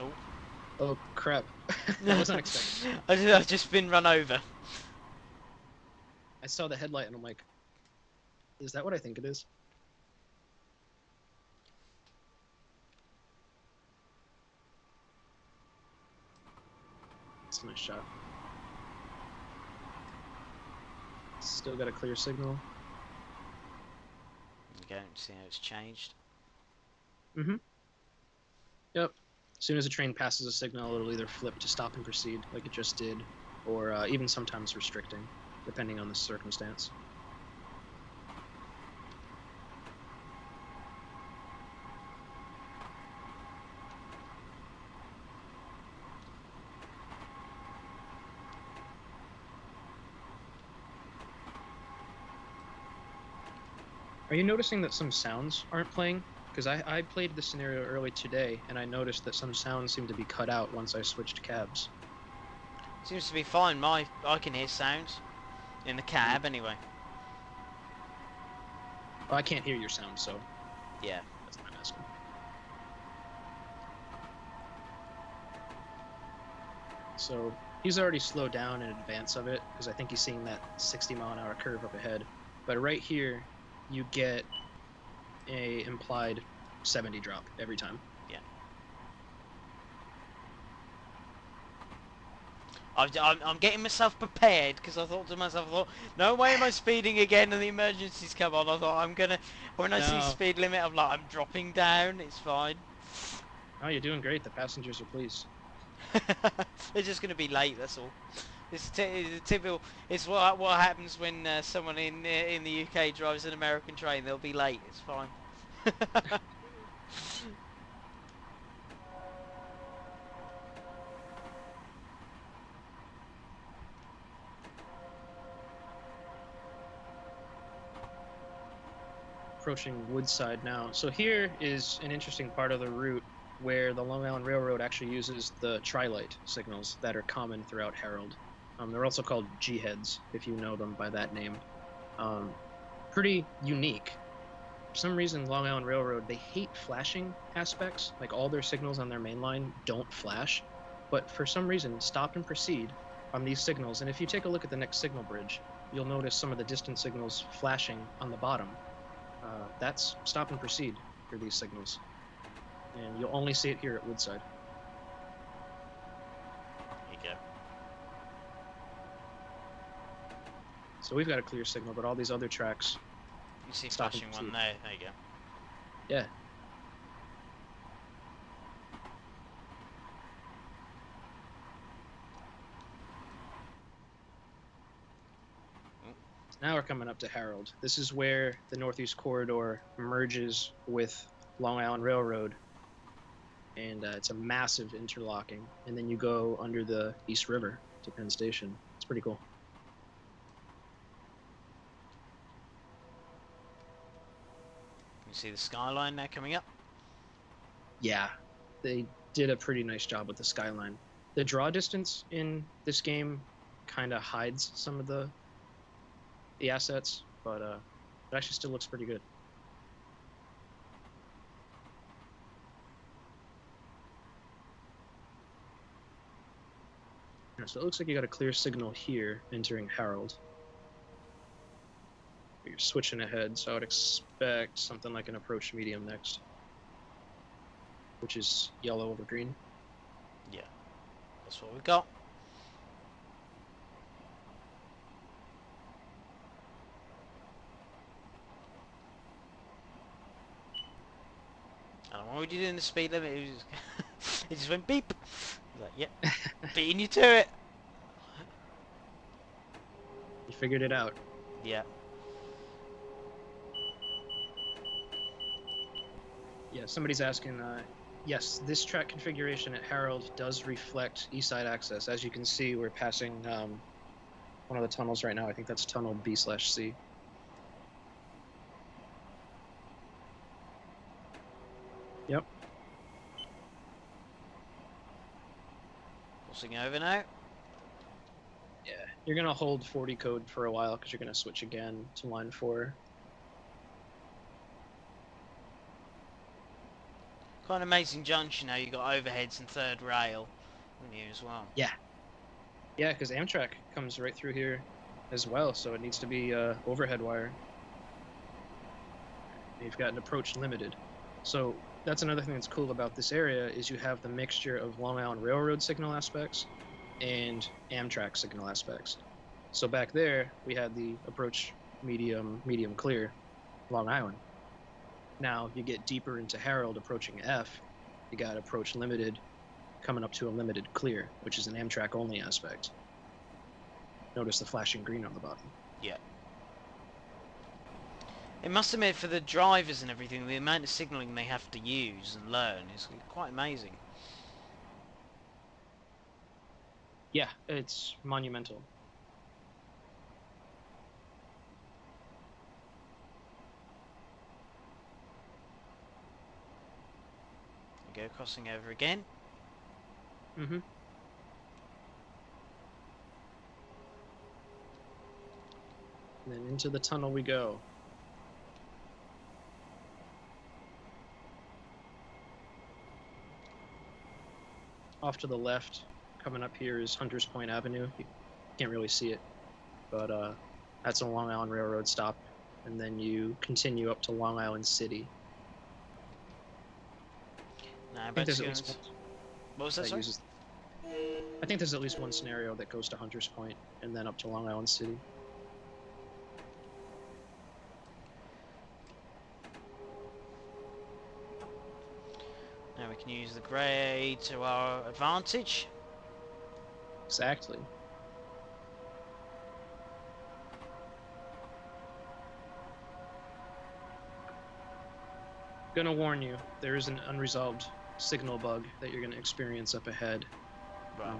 Oh. Oh, crap. That was unexpected. I've just been run over. I saw the headlight, and I'm like, is that what I think it is? That's a nice shot. Still got a clear signal. Okay, see how it's changed. Mm-hmm. Yep. As soon as a train passes a signal, it'll either flip to stop and proceed, like it just did, or even sometimes restricting, depending on the circumstance. Are you noticing that some sounds aren't playing? Because I played the scenario early today, and I noticed that some sounds seem to be cut out once I switched cabs. Seems to be fine. I can hear sounds in the cab anyway. Well, I can't hear your sound, so Yeah. that's what I'm asking. So he's already slowed down in advance of it, because I think he's seeing that 60-mile-an-hour curve up ahead. But right here, you get a implied 70 drop every time. Yeah. I'm getting myself prepared because I thought to myself, no way am I speeding again and the emergencies come on. I thought when I see speed limit, I'm like, I'm dropping down. It's fine. Oh, you're doing great. The passengers are pleased. They're just gonna be late. That's all. It's typical. It's what happens when someone in the UK drives an American train. They'll be late. It's fine. Approaching Woodside now. So here is an interesting part of the route where the Long Island Railroad actually uses the tri-light signals that are common throughout Herald. They're also called G-heads, if you know them by that name. Pretty unique. For some reason, Long Island Railroad, they hate flashing aspects. Like all their signals on their main line don't flash. But for some reason, stop and proceed on these signals. And if you take a look at the next signal bridge, you'll notice some of the distant signals flashing on the bottom. That's stop and proceed for these signals. And you'll only see it here at Woodside. There you go. So we've got a clear signal, but all these other tracks... You see stop flashing and one proceed. there. There you go. Yeah. Now we're coming up to Harold. This is where the Northeast Corridor merges with Long Island Railroad, and it's a massive interlocking. And then you go under the East River to Penn Station. It's pretty cool. You see the skyline there coming up? Yeah, they did a pretty nice job with the skyline. The draw distance in this game kind of hides some of the assets, but it actually still looks pretty good. So it looks like you got a clear signal here entering Harold. You're switching ahead, so I would expect something like an approach medium next, which is yellow over green. Yeah, that's what we've got. I don't know what you doing the speed limit. It just went beep. Like, yep, beating you to it. You figured it out. Yeah. Yeah, somebody's asking, yes, this track configuration at Harold does reflect east side access. As you can see, we're passing one of the tunnels right now. I think that's tunnel B/C. Yep. Crossing over now. Yeah, you're going to hold 40 code for a while because you're going to switch again to line 4. Quite an amazing junction now. You got overheads and third rail on you as well. Yeah. Yeah, because Amtrak comes right through here as well, so it needs to be overhead wire. You've got an approach limited. So that's another thing that's cool about this area is you have the mixture of Long Island Railroad signal aspects and Amtrak signal aspects. So back there, we had the approach medium clear, Long Island. Now you get deeper into Harold approaching F, you got approach limited coming up to a limited clear, which is an Amtrak only aspect. Notice the flashing green on the bottom. Yeah. It must admit, for the drivers and everything, the amount of signalling they have to use and learn is quite amazing. Yeah, it's monumental. Go crossing over again. Mm-hmm. And then into the tunnel we go. Off to the left, coming up here is Hunters Point Avenue. You can't really see it, but that's a Long Island Railroad stop. And then you continue up to Long Island City. Nah, I think there's at least what was that, sorry? I think there's at least one scenario that goes to Hunters Point and then up to Long Island City. Now we can use the grey to our advantage. Exactly. Gonna warn you, there is an unresolved signal bug that you're gonna experience up ahead. Right.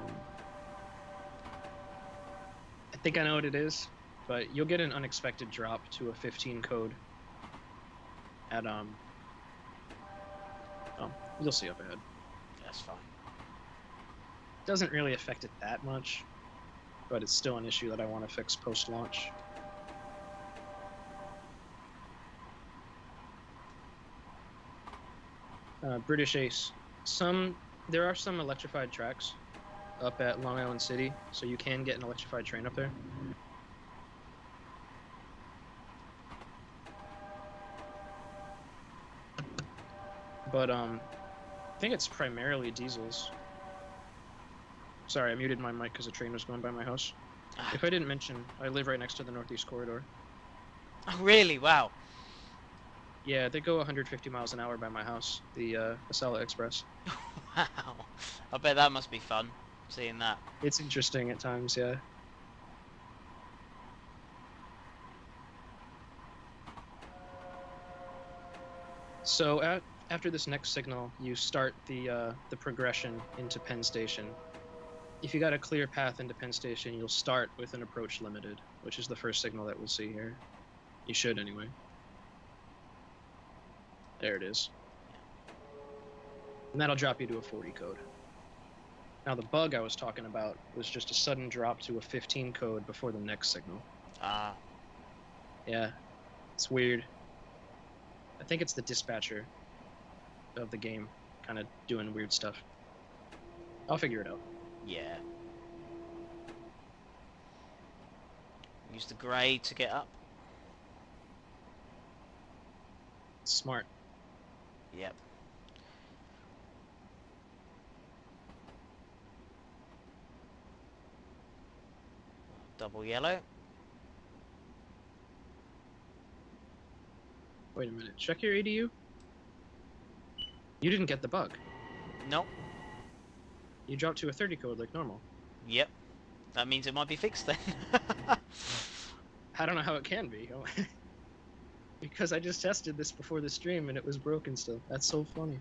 I think I know what it is, but you'll get an unexpected drop to a 15 code at you'll see up ahead. That's fine. Doesn't really affect it that much, but it's still an issue that I want to fix post-launch. British Ace. There are some electrified tracks up at Long Island City, so you can get an electrified train up there. But I think it's primarily diesels. Sorry, I muted my mic because a train was going by my house. If I didn't mention, I live right next to the Northeast Corridor. Oh, really? Wow. Yeah, they go 150 miles an hour by my house, the Acela Express. Wow. I bet that must be fun, seeing that. It's interesting at times, yeah. So after this next signal, you start the progression into Penn Station. If you got a clear path into Penn Station, you'll start with an approach limited, which is the first signal that we'll see here. You should anyway. There it is. And that'll drop you to a 40 code. Now the bug I was talking about was just a sudden drop to a 15 code before the next signal. Ah. Yeah, it's weird. I think it's the dispatcher of the game kind of doing weird stuff. I'll figure it out. Yeah. Use the grey to get up. Smart. Yep. Double yellow. Wait a minute. Check your ADU. You didn't get the bug. Nope. You dropped to a 30 code like normal. Yep. That means it might be fixed then. I don't know how it can be. Because I just tested this before the stream and it was broken still. That's so funny.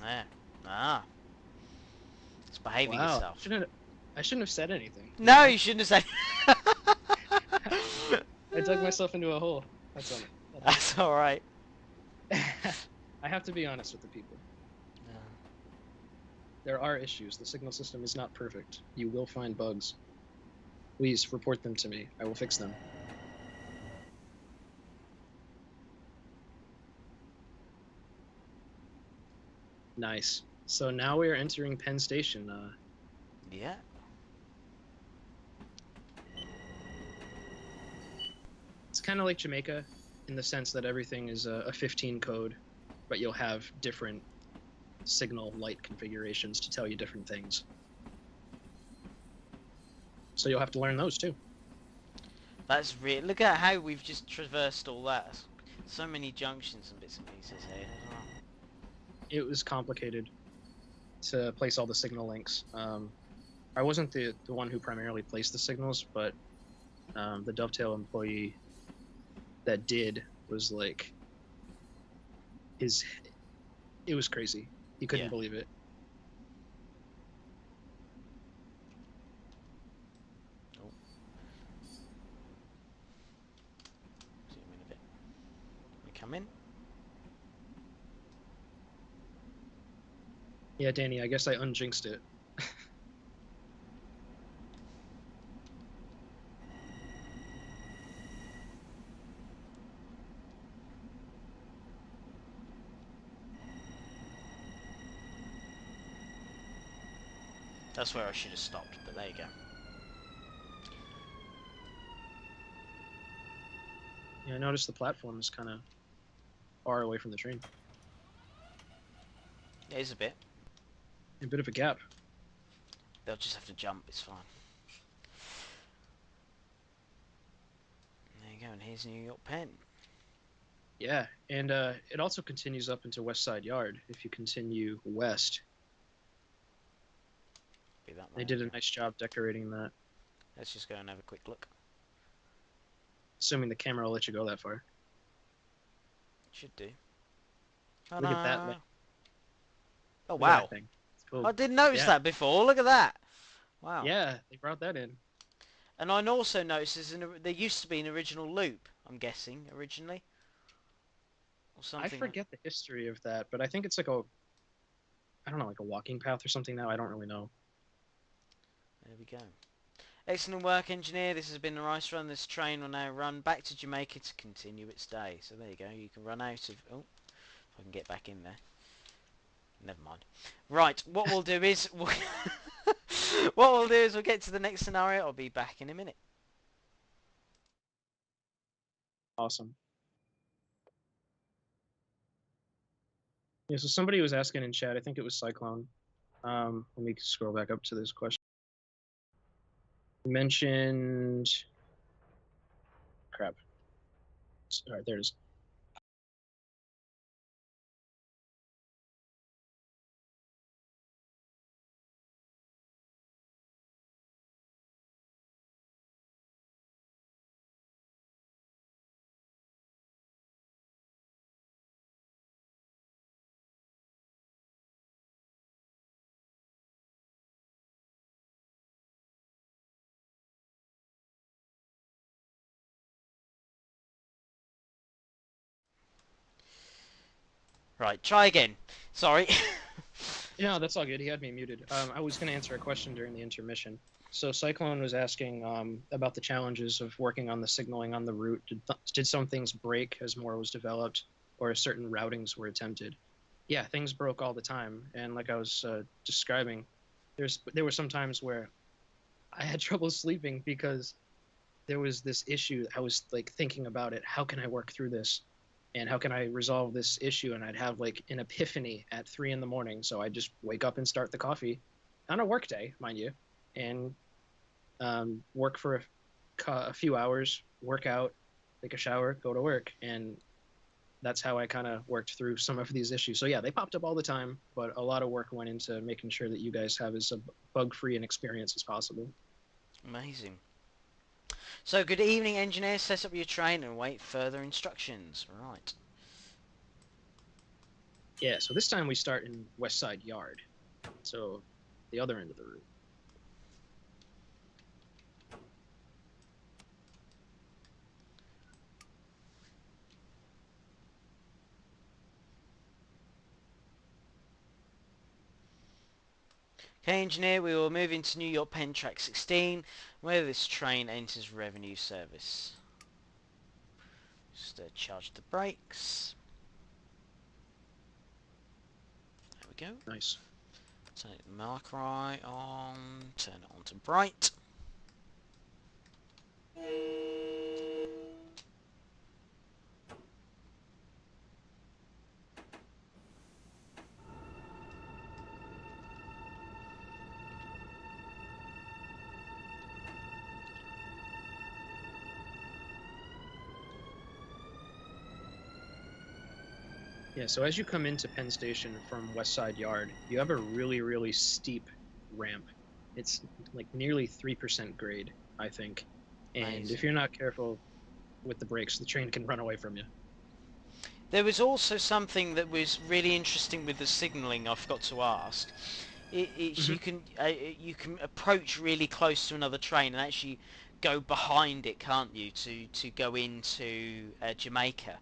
Yeah. Ah. It's behaving Wow. itself. I shouldn't have said anything. No, you shouldn't have said. I dug myself into a hole. That's on it. That's all right. I have to be honest with the people. Yeah. There are issues. The signal system is not perfect. You will find bugs. Please report them to me. I will fix them. Nice. So now we are entering Penn Station. Yeah. It's kind of like Jamaica in the sense that everything is a 15 code, but you'll have different signal light configurations to tell you different things. So you'll have to learn those too. That's real. Look at how we've just traversed all that. So many junctions and bits and pieces here. It was complicated to place all the signal links. I wasn't the one who primarily placed the signals, but the Dovetail employee that did was like, it was crazy. He couldn't believe it. Oh. Zoom in a bit. We come in. Yeah, Danny, I guess I unjinxed it. That's where I should have stopped, but there you go. Yeah, I noticed the platform is kind of far away from the train. It is a bit. A bit of a gap. They'll just have to jump, it's fine. There you go, and here's New York Penn. Yeah, and it also continues up into West Side Yard if you continue west. Be that They did a nice job decorating that. Let's just go and have a quick look. Assuming the camera will let you go that far. Should do. Look at that. Oh, Look at wow. that thing. It's cool. I didn't notice that before. Look at that. Wow. Yeah, they brought that in. And I also noticed there used to be an original loop, I'm guessing, originally. Or something. I forget the history of that, but I think it's like I don't know, like a walking path or something now. I don't really know. There we go. Excellent work, engineer. This has been the Rice Run. This train will now run back to Jamaica to continue its day. So there you go. You can run out of... Oh, if I can get back in there. Never mind. Right, what we'll do is... what we'll do is we'll get to the next scenario. I'll be back in a minute. Awesome. Yeah, so somebody was asking in chat, I think it was Cyclone. Let me scroll back up to this question. Mentioned... Crap. Alright, there it is. Right, try again. Sorry. No, that's all good. He had me muted. I was going to answer a question during the intermission. So Cyclone was asking about the challenges of working on the signaling on the route. Did some things break as more was developed, or certain routings were attempted? Yeah, things broke all the time. And like I was describing, there were some times where I had trouble sleeping because there was this issue. I was like thinking about it. How can I work through this? And how can I resolve this issue? And I'd have like an epiphany at 3 a.m. So I'd just wake up and start the coffee on a work day, mind you, and work for a few hours, work out, take a shower, go to work. And that's how I kind of worked through some of these issues. So yeah, they popped up all the time, but a lot of work went into making sure that you guys have as bug-free an experience as possible. Amazing. So, good evening, engineer. Set up your train and wait further instructions. Right. Yeah, so this time we start in West Side Yard, so the other end of the route. Okay, engineer, we will move into New York Penn Track 16, where this train enters revenue service. Just charge the brakes. There we go. Nice. Turn the mark right on, turn it on to bright. Yeah, so as you come into Penn Station from West Side Yard, you have a really, really steep ramp. It's like nearly 3% grade, I think. And Amazing. if you're not careful with the brakes, the train can run away from you. There was also something that was really interesting with the signalling I forgot to ask. It's you can approach really close to another train and actually go behind it, can't you, to go into Jamaica?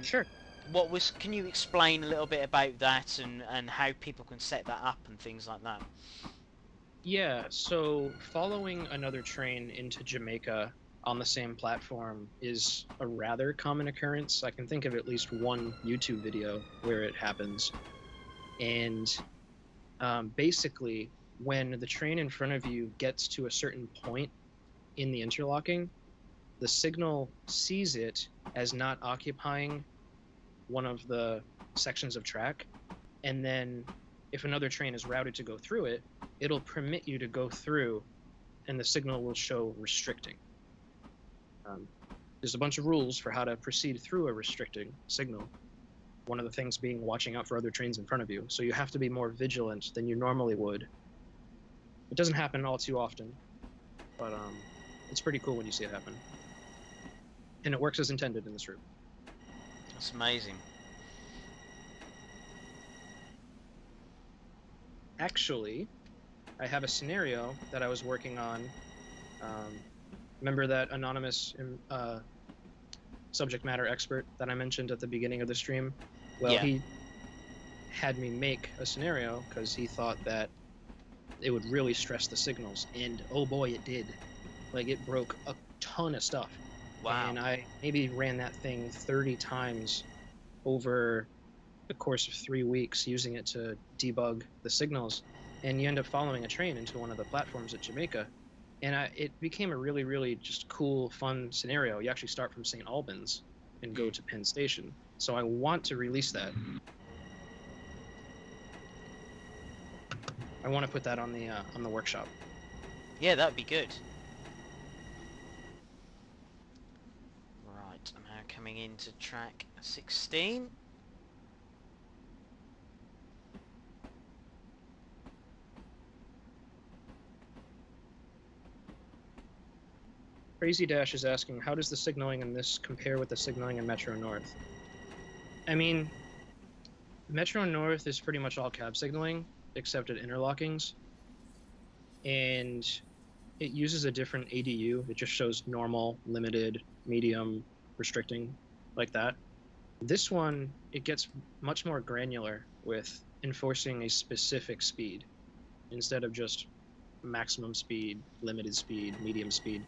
Sure. Can you explain a little bit about that and how people can set that up and things like that? Yeah, so following another train into Jamaica on the same platform is a rather common occurrence. I can think of at least one YouTube video where it happens. And basically, when the train in front of you gets to a certain point in the interlocking, the signal sees it as not occupying one of the sections of track, and then if another train is routed to go through it, it'll permit you to go through, and the signal will show restricting. There's a bunch of rules for how to proceed through a restricting signal. One of the things being watching out for other trains in front of you, so you have to be more vigilant than you normally would. It doesn't happen all too often, but it's pretty cool when you see it happen. And it works as intended in this route. That's amazing. Actually, I have a scenario that I was working on. Remember that anonymous subject matter expert that I mentioned at the beginning of the stream? Well, Yeah. he had me make a scenario because he thought that it would really stress the signals, and oh boy, it did. Like, it broke a ton of stuff. Wow. And I maybe ran that thing 30 times over the course of 3 weeks, using it to debug the signals. And you end up following a train into one of the platforms at Jamaica. And it became a really, really just cool, fun scenario. You actually start from St. Albans and go to Penn Station. So I want to release that. I want to put that on the workshop. Yeah, that'd be good. Right, I'm now coming into track 16. Crazy Dash is asking, how does the signaling in this compare with the signaling in Metro North? I mean, Metro North is pretty much all cab signaling, except at interlockings. And it uses a different ADU. It just shows normal, limited, medium, restricting, like that. This one, it gets much more granular with enforcing a specific speed instead of just maximum speed, limited speed, medium speed.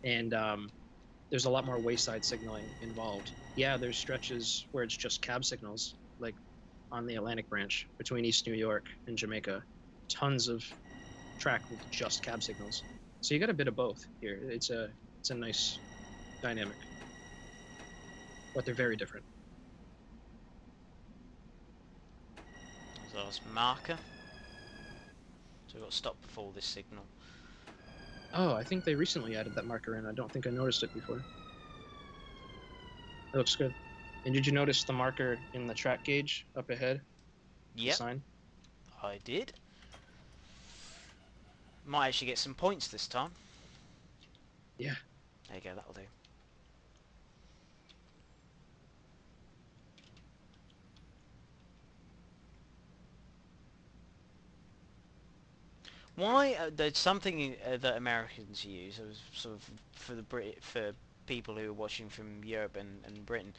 And there's a lot more wayside signaling involved. Yeah, there's stretches where it's just cab signals, like on the Atlantic branch between East New York and Jamaica. Tons of track with just cab signals. So you got a bit of both here. It's a nice dynamic, but they're very different. So that's marker. So we've got to stop before this signal. Oh, I think they recently added that marker in. I don't think I noticed it before. It looks good. And did you notice the marker in the track gauge up ahead? Yep, The sign? I did. Might actually get some points this time. Yeah. There you go, that'll do. Why there's something that Americans use, sort of for people who are watching from Europe and Britain,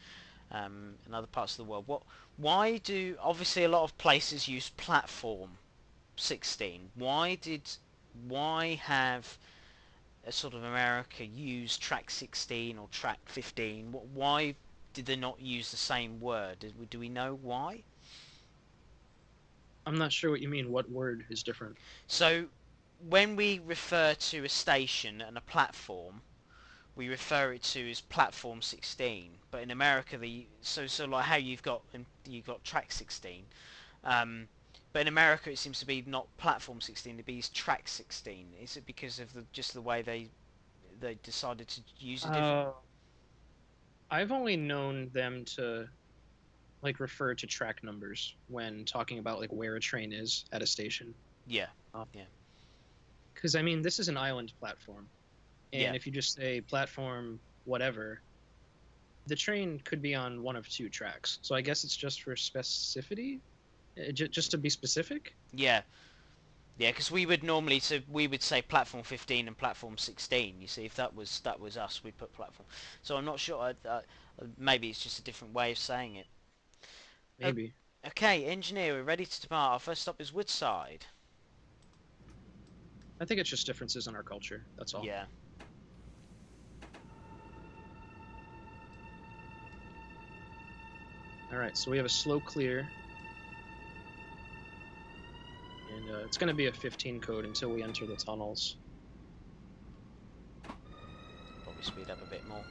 and other parts of the world. Why do obviously a lot of places use platform 16? Why have a sort of America use track 16 or track 15? Why did they not use the same word? Do we know why? I'm not sure what you mean. What word is different? So when we refer to a station and a platform, we refer it to as platform 16. But in America, so like how you've got track 16. But in America, it seems to be not platform 16; it be track 16. Is it because of just the way they decided to use it differently? I've only known them to like refer to track numbers when talking about like where a train is at a station. Yeah, yeah, Because I mean, this is an island platform, yeah. and if you just say platform whatever, the train could be on one of two tracks. So I guess it's just for specificity, just to be specific. Yeah, yeah, because we would say platform 15 and platform 16. You see, if that was us, we'd put platform. So I'm not sure. Maybe it's just a different way of saying it. Maybe. Okay, engineer, we're ready to depart. Our first stop is Woodside. I think it's just differences in our culture. That's all. Yeah. All right, so we have a slow clear. And it's going to be a 15 code until we enter the tunnels. Probably speed up a bit more.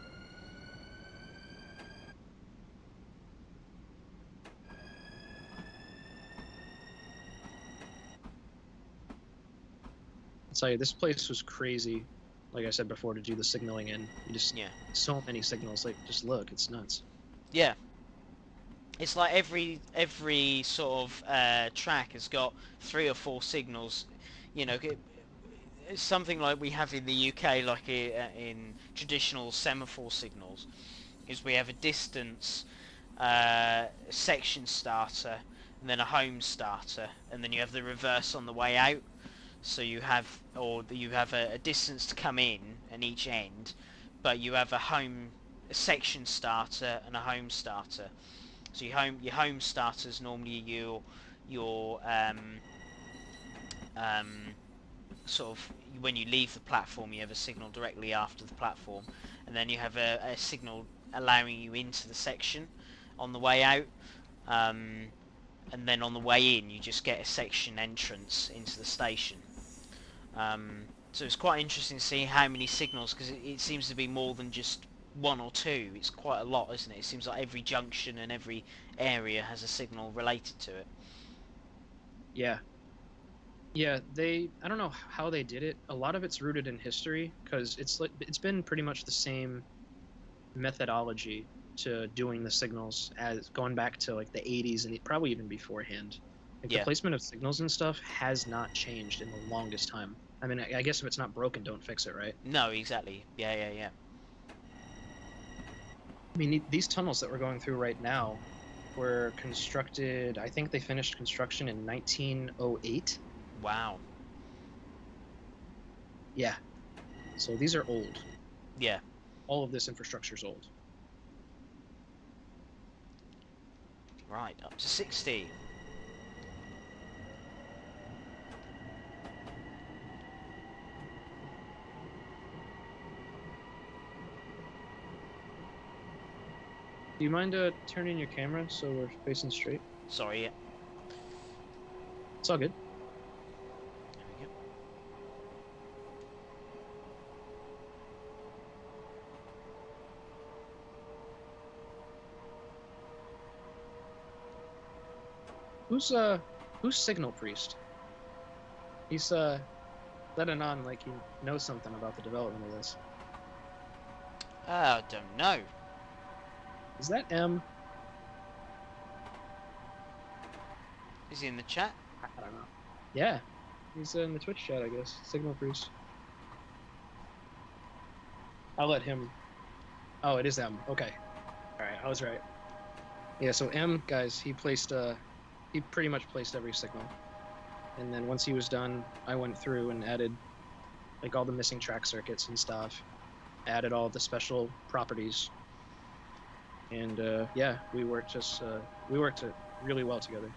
I'll tell you, this place was crazy. Like I said before, to do the signaling in. You just so many signals. Like, just look, it's nuts. Yeah. It's like every sort of track has got 3 or 4 signals. You know, it's something like we have in the UK, like in traditional semaphore signals, is we have a distance, section starter, and then a home starter, and then you have the reverse on the way out. So you have a distance to come in at each end, but you have a section starter and a home starter. So your home starter is normally your sort of when you leave the platform, you have a signal directly after the platform, and then you have a signal allowing you into the section on the way out, and then on the way in you just get a section entrance into the station. So it's quite interesting to see how many signals, because it seems to be more than just 1 or 2. It's quite a lot, isn't it? It seems like every junction and every area has a signal related to it. Yeah. Yeah, I don't know how they did it. A lot of it's rooted in history because it's been pretty much the same methodology to doing the signals as going back to like the 80s and probably even beforehand. Like the placement of signals and stuff has not changed in the longest time. I mean, I guess if it's not broken, don't fix it, right? No, exactly. Yeah. I mean, these tunnels that we're going through right now were constructed, I think they finished construction in 1908. Wow. Yeah. So these are old. Yeah. All of this infrastructure is old. Right, up to 60. Do you mind turning your camera so we're facing straight? Sorry, yeah. It's all good. There we go. Who's Signal Priest? He's letting on like he knows something about the development of this. I don't know. Is that M? Is he in the chat? I don't know. Yeah, he's in the Twitch chat, I guess. Signal Priest. I'll let him. Oh, it is M. Okay. All right, I was right. Yeah. So M, guys, he pretty much placed every signal, and then once he was done, I went through and added like all the missing track circuits and stuff, added all the special properties, and yeah, we worked really well together.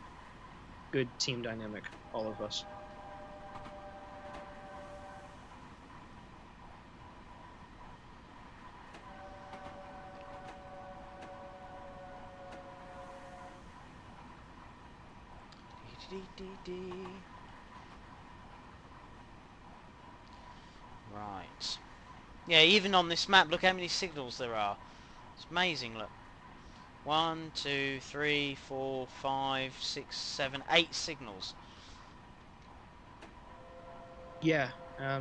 Good team dynamic, all of us. Right. Yeah, even on this map, look how many signals there are. It's amazing, look. 1, 2, 3, 4, 5, 6, 7, 8 signals. Yeah, yeah,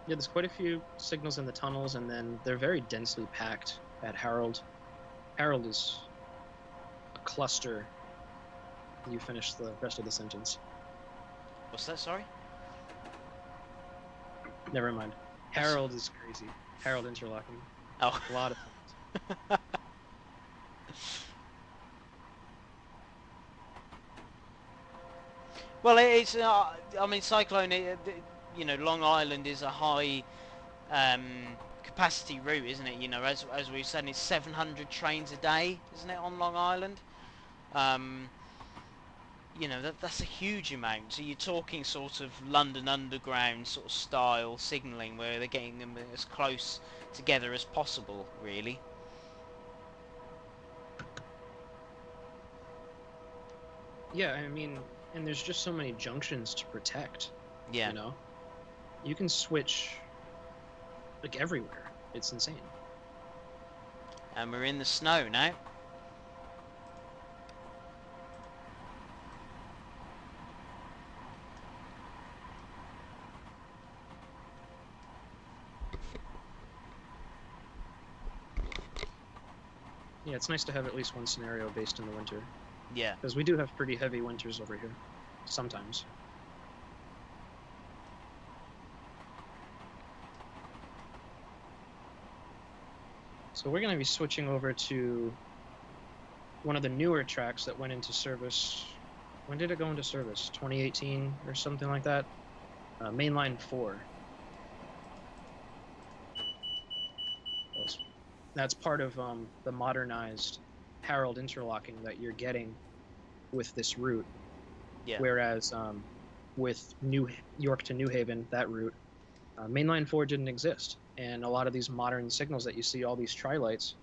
there's quite a few signals in the tunnels, and then they're very densely packed at Harold. Harold is a cluster. You finish the rest of the sentence. What's that, sorry? Never mind. Harold is crazy. Harold interlocking. Oh. A lot of things. Well, it's, I mean, Cyclone, you know, Long Island is a high capacity route, isn't it? You know, as we've said, it's 700 trains a day, isn't it, on Long Island? You know, that's a huge amount. So you're talking sort of London Underground sort of style signalling, where they're getting them as close together as possible, really. Yeah, I mean, and there's just so many junctions to protect. Yeah. You know, you can switch like everywhere. It's insane. And we're in the snow now. Yeah, it's nice to have at least one scenario based in the winter. Yeah. Because we do have pretty heavy winters over here. Sometimes. So we're going to be switching over to one of the newer tracks that went into service. When did it go into service? 2018 or something like that? Mainline 4. That's part of the modernized Harold interlocking that you're getting with this route. Yeah. Whereas with New York to New Haven, that route, Mainline 4 didn't exist. And a lot of these modern signals that you see, all these tri-lights,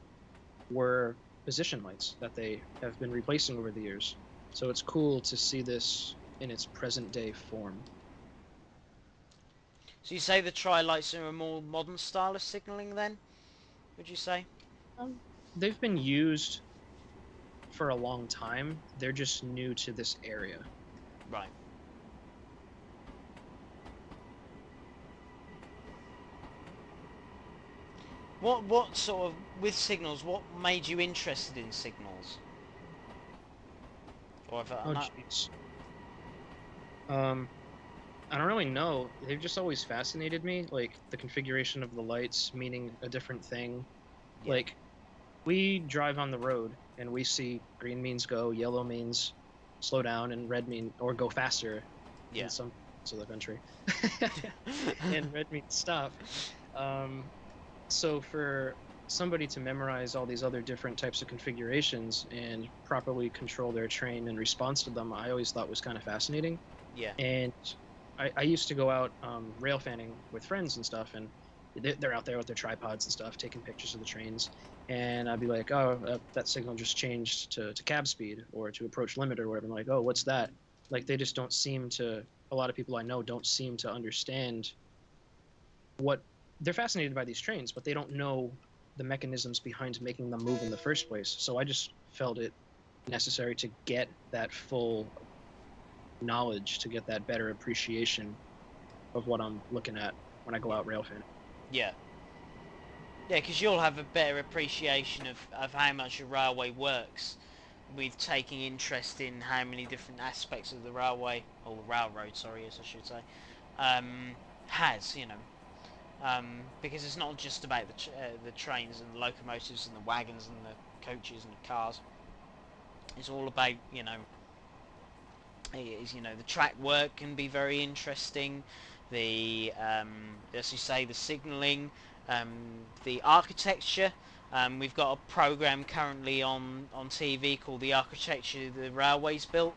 were position lights that they have been replacing over the years. So it's cool to see this in its present day form. So you say the tri-lights are a more modern style of signalling then? Would you say? They've been used for a long time. They're just new to this area. Right. What sort of, with signals, what made you interested in signals? Or have Oh, jeez. I don't really know. They've just always fascinated me, like the configuration of the lights meaning a different thing. Yeah. Like, we drive on the road and we see green means go, yellow means slow down, and red mean or go faster. Yeah. In some parts of the country, and red means stop. So for somebody to memorize all these other different types of configurations and properly control their train in response to them, I always thought was kind of fascinating. Yeah. And I used to go out rail fanning with friends and stuff, and they're out there with their tripods and stuff, taking pictures of the trains. And I'd be like, oh, that signal just changed to cab speed or to approach limit or whatever. I'm like, oh, what's that? Like, they just don't seem to, a lot of people I know don't seem to understand what, they're fascinated by these trains, but they don't know the mechanisms behind making them move in the first place. So I just felt it necessary to get that full knowledge, to get that better appreciation of what I'm looking at when I go out rail fanning. Yeah. Yeah, because you'll have a better appreciation of how much a railway works with taking interest in how many different aspects of the railway, or the railroad, sorry, as I should say, has, you know. Because it's not just about the trains and the locomotives and the wagons and the coaches and the cars. It's all about, you know, the track work can be very interesting. The as you say, the signalling, the architecture. We've got a program currently on TV called The Architecture the Railways Built,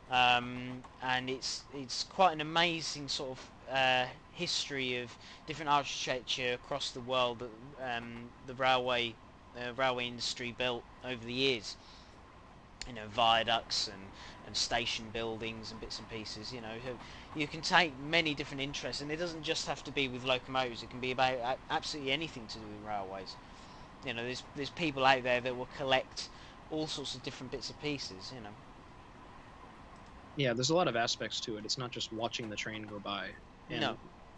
and it's quite an amazing sort of history of different architecture across the world that the railway industry built over the years. You know, viaducts and station buildings and bits and pieces. You know, you can take many different interests, and it doesn't just have to be with locomotives. It can be about absolutely anything to do with railways. You know, there's people out there that will collect all sorts of different bits and pieces. You know. Yeah, there's a lot of aspects to it. It's not just watching the train go by. And No.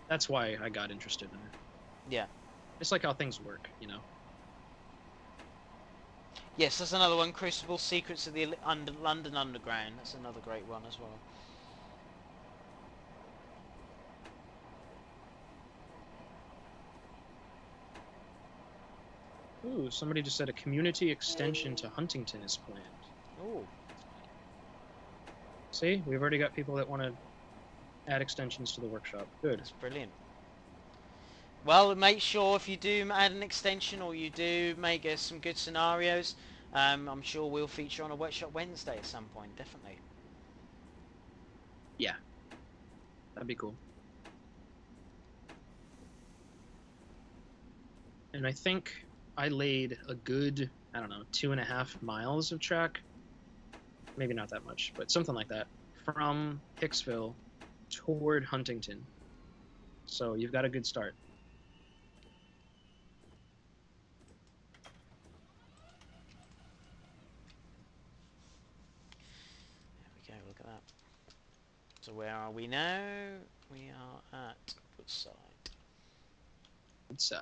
that's why I got interested in it. Yeah. It's like how things work, you know. Yes, that's another one. Crucible Secrets of the London Underground. That's another great one as well. Ooh, somebody just said a community extension to Huntington is planned. Oh. See, we've already got people that want to add extensions to the workshop. Good. That's brilliant. Well, make sure if you do add an extension or you do make some good scenarios, I'm sure we'll feature on a Workshop Wednesday at some point, definitely. Yeah, that'd be cool. And I think I laid a good, I don't know, 2.5 miles of track. Maybe not that much, but something like that. From Hicksville toward Huntington. So you've got a good start. There we go, look at that. So where are we now? We are at Woodside. Woodside.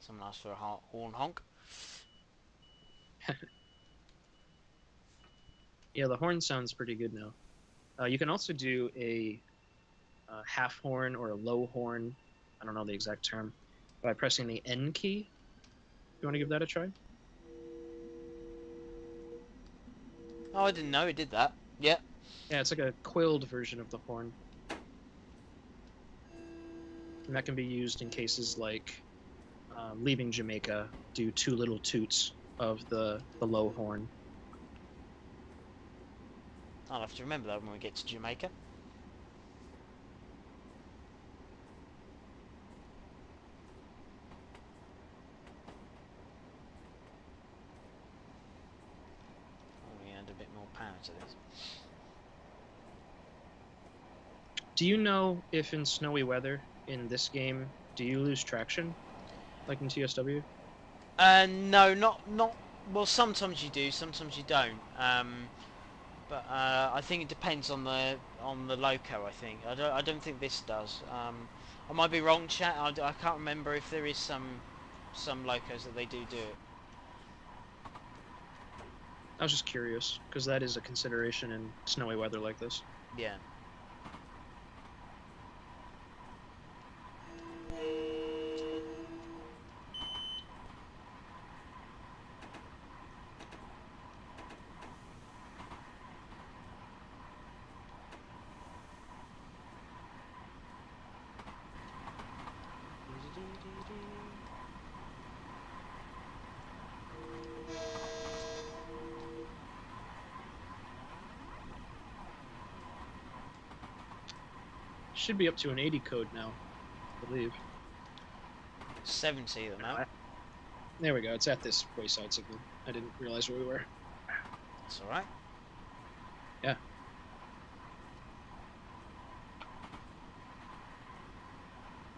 Someone asked for a horn honk. Yeah, the horn sounds pretty good now. You can also do a half horn or a low horn, I don't know the exact term, by pressing the N key. You want to give that a try? Oh, I didn't know it did that. Yeah. Yeah, it's like a coiled version of the horn. And that can be used in cases like leaving Jamaica, do 2 little toots of the low horn. I'll have to remember that when we get to Jamaica. Oh, we add a bit more power to this. Do you know if in snowy weather in this game, do you lose traction? Like in TSW? No, not. Well, sometimes you do, sometimes you don't. But I think it depends on the loco. I think I don't think this does. I might be wrong, chat. I can't remember if there is some locos that they do it. I was just curious, because that is a consideration in snowy weather like this. Yeah. should be up to an 80 code now, I believe. 70 at the moment. There we go. It's at this wayside signal. I didn't realize where we were. That's alright. Yeah.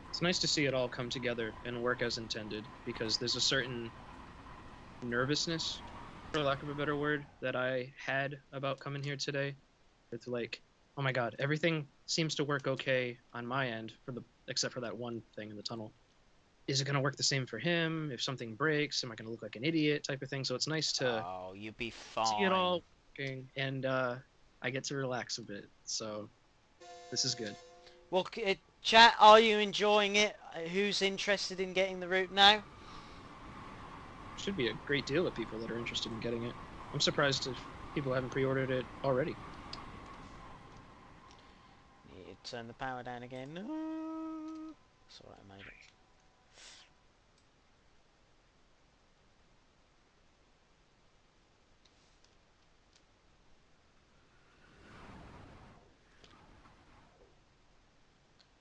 It's nice to see it all come together and work as intended, because there's a certain nervousness, for lack of a better word, that I had about coming here today. It's like, oh my god, everything seems to work okay on my end, except for that one thing in the tunnel. Is it going to work the same for him? If something breaks, am I going to look like an idiot type of thing? So it's nice to you'd be fine. see it all working, and I get to relax a bit. So this is good. Well, chat, are you enjoying it? Who's interested in getting the route now? Should be a great deal of people that are interested in getting it. I'm surprised if people haven't pre-ordered it already. Need to turn the power down again. No. It's alright, I made it.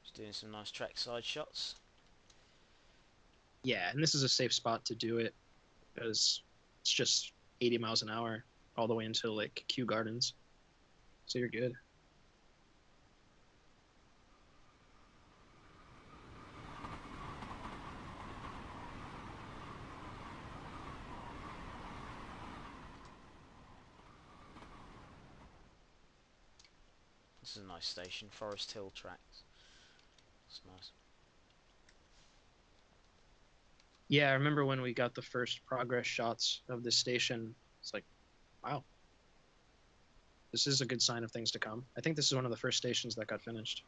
Just doing some nice trackside shots. Yeah, and this is a safe spot to do it, because it's just 80 miles an hour all the way until like Kew Gardens. So you're good. This is a nice station, Forest Hill tracks. It's nice. Yeah, I remember when we got the first progress shots of this station. It's like, wow. This is a good sign of things to come. I think this is one of the first stations that got finished.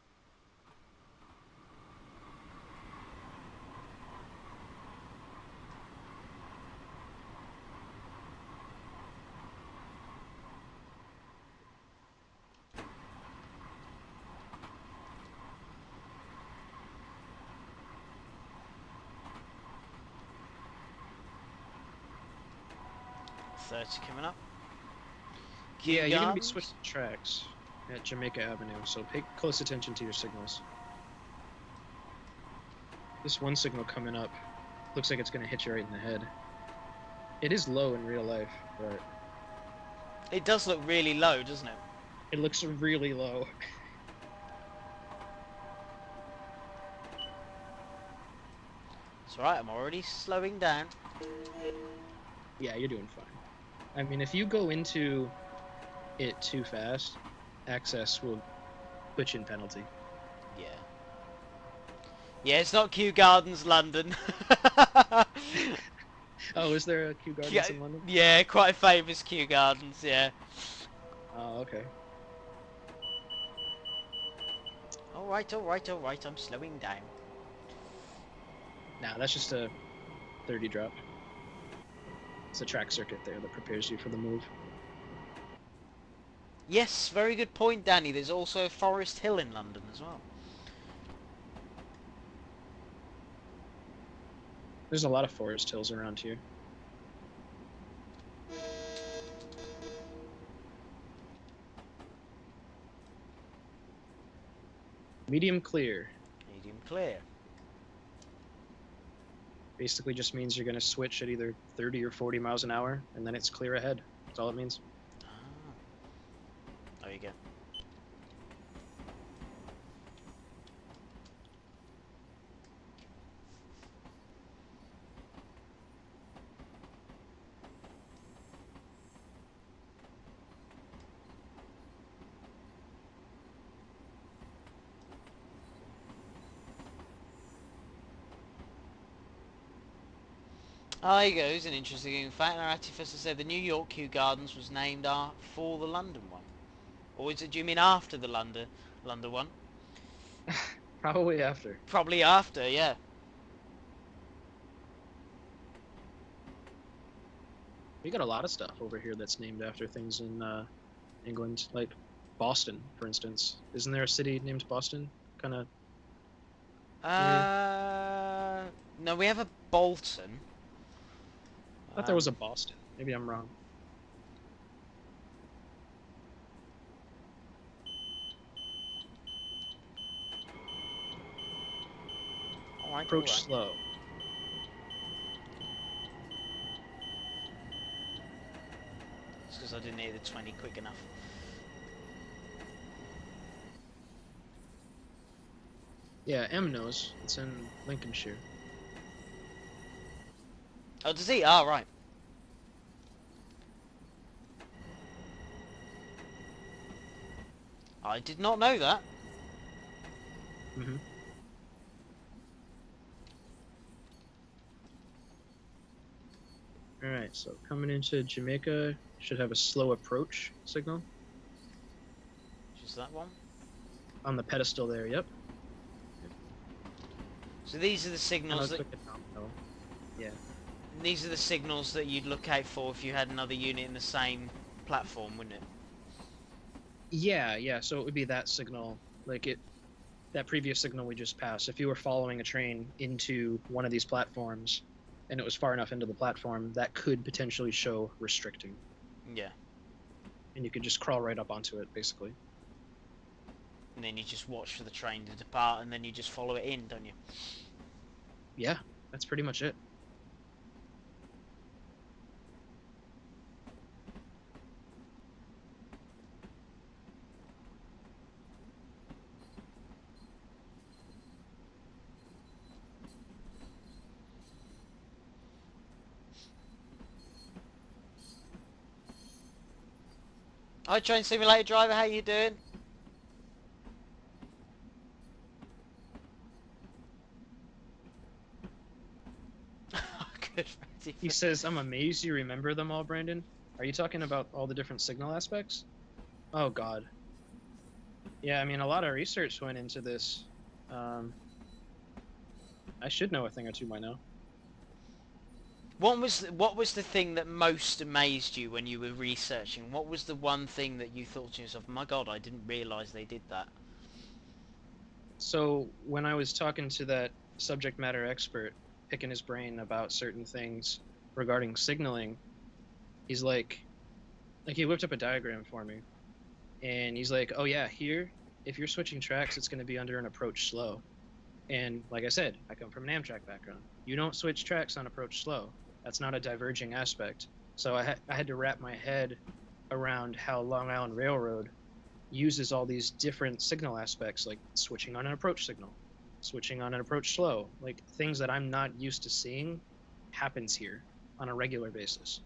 Coming up. Yeah, you're going to be switching tracks at Jamaica Avenue, so pay close attention to your signals. This one signal coming up looks like it's going to hit you right in the head. It is low in real life, but... It does look really low, doesn't it? It looks really low. It's alright, I'm already slowing down. Yeah, you're doing fine. I mean, if you go into it too fast, access will put you in penalty. Yeah. Yeah, it's not Kew Gardens, London. Oh, is there a Kew Gardens in London? Yeah, quite famous Kew Gardens, yeah. Oh, okay. Alright, I'm slowing down. Nah, that's just a 30 drop. It's a track circuit there that prepares you for the move. Yes, very good point, Danny. There's also Forest Hill in London as well. There's a lot of forest hills around here. Medium clear. Medium clear. Basically just means you're going to switch at either 30 or 40 miles an hour, and then it's clear ahead. That's all it means. Ah. There you go. There you go, it's an interesting fact. Narrative Professor said the New York Kew Gardens was named for the London one. Or do you mean after the London one? Probably after. Probably after, yeah. We got a lot of stuff over here that's named after things in England, like Boston, for instance. Isn't there a city named Boston? Kind of. No, we have a Bolton. I thought there was a Boston. Maybe I'm wrong. Alright, approach alright. slow. It's because I didn't hit the 20 quick enough. Yeah, M knows. It's in Lincolnshire. Oh, does he? Ah, right. I did not know that. Mm-hmm. Alright, so coming into Jamaica, should have a slow approach signal. Just that one. On the pedestal there, yep. So these are the signals that... Yeah. These are the signals that you'd look out for if you had another unit in the same platform, wouldn't it? Yeah, so it would be that signal, that previous signal we just passed. If you were following a train into one of these platforms, and it was far enough into the platform, that could potentially show restricting. Yeah. And you could just crawl right up onto it, basically. And then you just watch for the train to depart, and then you just follow it in, don't you? Yeah, that's pretty much it. Hi, Train Simulator driver, how you doing? Good. He says, I'm amazed you remember them all, Brandon. Are you talking about all the different signal aspects? Oh, God. Yeah, I mean, a lot of research went into this. I should know a thing or two by now. What was the thing that most amazed you when you were researching? What was the one thing that you thought to yourself, my God, I didn't realise they did that? So when I was talking to that subject matter expert, picking his brain about certain things regarding signaling, he's like he whipped up a diagram for me, and he's like, oh yeah, here, if you're switching tracks, it's going to be under an approach slow. And like I said, I come from an Amtrak background. You don't switch tracks on approach slow. That's not a diverging aspect. So I had to wrap my head around how Long Island Railroad uses all these different signal aspects, like switching on an approach signal, switching on an approach slow, like things that I'm not used to seeing happens here on a regular basis.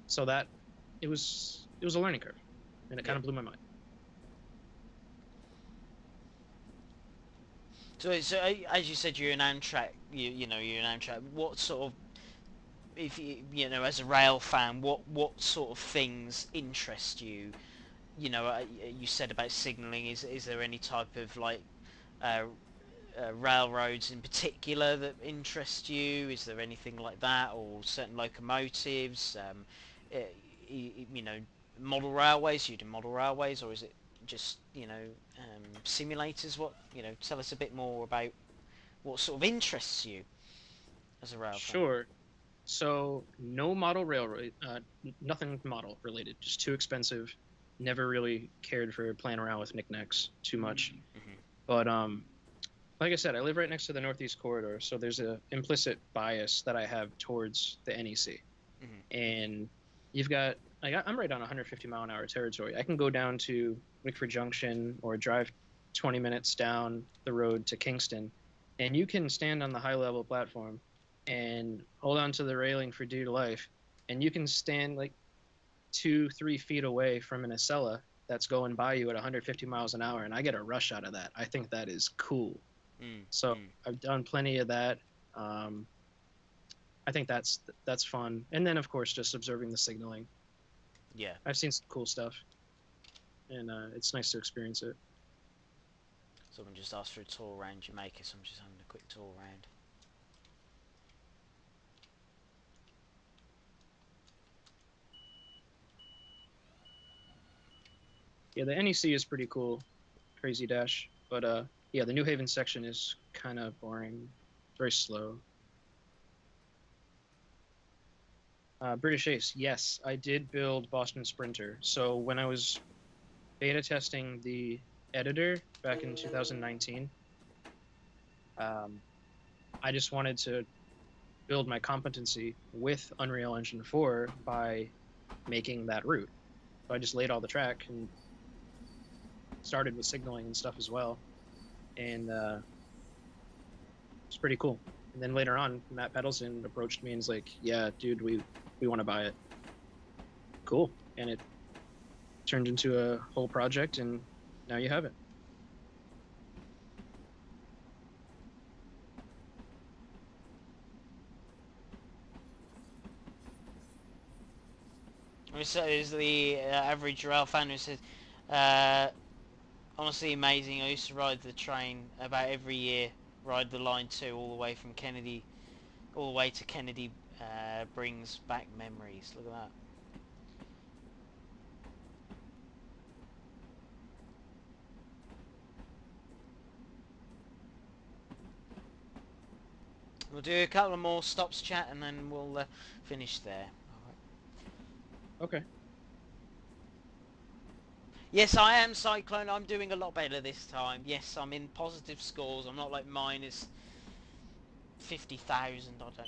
So that it was a learning curve, and it kind of blew my mind. So as you said, you're an Amtrak. You're an Amtrak. What sort of, if you know, as a rail fan, what sort of things interest you? You know, you said about signalling. Is there any type of like railroads in particular that interest you? Is there anything like that, or certain locomotives? Uh, you know, model railways. You do model railways, or is it just simulators? What tell us a bit more about what sort of interests you as a rail fan. Sure. So no model railroad, nothing model related, just too expensive. Never really cared for playing around with knickknacks too much. Mm-hmm. But like I said, I live right next to the Northeast Corridor, so there's an implicit bias that I have towards the NEC. Mm-hmm. And you've got, I'm right on 150 mile an hour territory. I can go down to Wickford Junction or drive 20 minutes down the road to Kingston, and you can stand on the high level platform and hold on to the railing for dear life, and you can stand like 2-3 feet away from an Acela that's going by you at 150 miles an hour, and I get a rush out of that. I think that is cool. I've done plenty of that. I think that's fun. And then of course just observing the signaling. Yeah, I've seen some cool stuff, and it's nice to experience it. Someone just asked for a tour around Jamaica, so I'm just having a quick tour around. Yeah, the NEC is pretty cool, Crazy Dash, but yeah, the New Haven section is kind of boring, very slow. British Ace, yes, I did build Boston Sprinter. So when I was beta testing the editor back in 2019, I just wanted to build my competency with Unreal Engine 4 by making that route. So I just laid all the track and started with signaling and stuff as well. And it's pretty cool. And then later on, Matt Pedelson approached me and was like, yeah, dude, we want to buy it. Cool. And it turned into a whole project, and now you have it. So is the average rail fan who says, honestly amazing. I used to ride the train about every year, ride the line 2 all the way from Kennedy, all the way to Kennedy. Brings back memories. Look at that. We'll do a couple of more stops, chat, and then we'll finish there. Okay. Yes, I am Cyclone. I'm doing a lot better this time. Yes, I'm in positive scores. I'm not like minus 50,000. I don't know.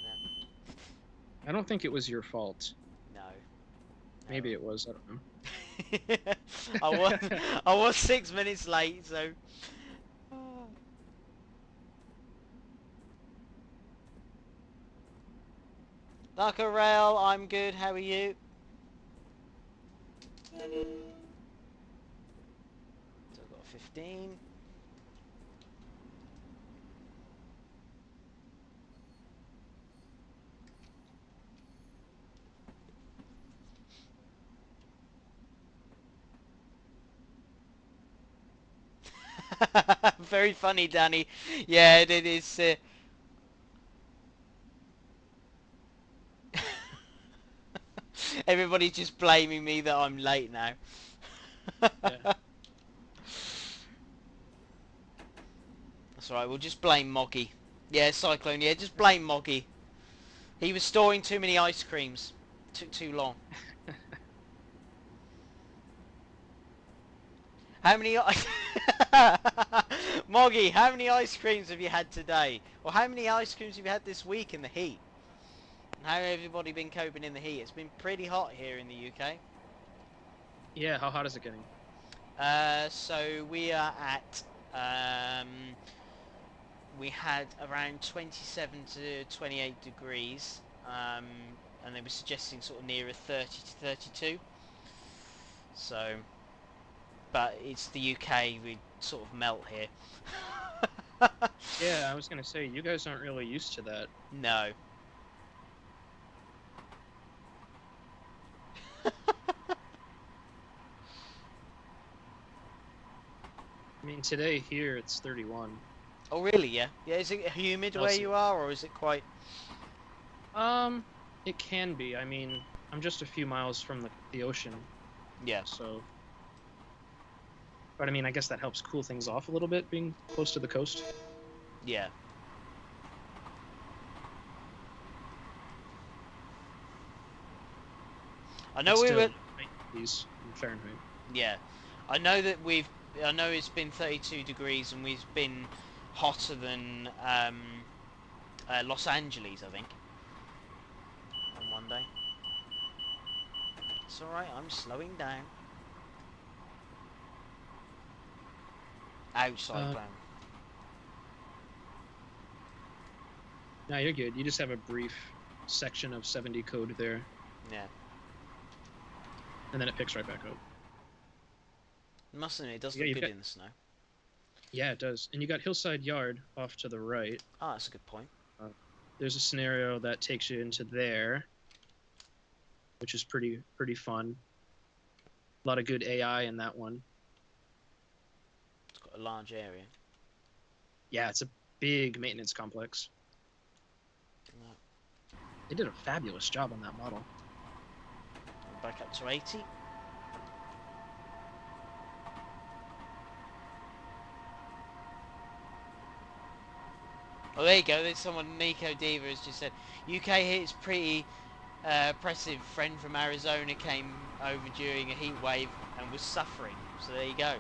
I don't think it was your fault. No. Maybe it was. I don't know. I was 6 minutes late, so. Darker Rail, I'm good. How are you? So I've got 15. Very funny, Danny. Yeah, it is. Everybody's just blaming me that I'm late now. Yeah. That's alright, we'll just blame Moggy. Yeah, Cyclone, yeah, just blame Moggy. He was storing too many ice creams. Took too long. How many... Moggy, how many ice creams have you had today? Or how many ice creams have you had this week in the heat? And how have everybody been coping in the heat? It's been pretty hot here in the UK. Yeah, how hot is it getting? So we are at... we had around 27 to 28 degrees. And they were suggesting sort of nearer 30 to 32. So... But it's the UK, we sort of melt here. Yeah, I was gonna say, you guys aren't really used to that. No. I mean, today here it's 31. Oh really? Yeah. Yeah. Is it humid where you are, or is it quite? It can be. I mean, I'm just a few miles from the ocean. Yeah. So. But I mean, I guess that helps cool things off a little bit, being close to the coast. Yeah. I know we were. These in Fahrenheit. Yeah. I know that we've. I know it's been 32 degrees, and we've been hotter than Los Angeles, I think, on one day. It's alright, I'm slowing down. Outside plan. No, you're good. You just have a brief section of 70 code there. Yeah. And then it picks right back up. Must admit, it does look good in the snow. Yeah, it does. And you got Hillside Yard off to the right. Ah, that's a good point. There's a scenario that takes you into there, which is pretty fun. A lot of good AI in that one. It's got a large area. Yeah, it's a big maintenance complex. Yeah. They did a fabulous job on that model. Back up to 80. Oh, there you go. There's someone, Nico Diva, has just said, UK heat is pretty oppressive. Friend from Arizona came over during a heat wave and was suffering. So there you go.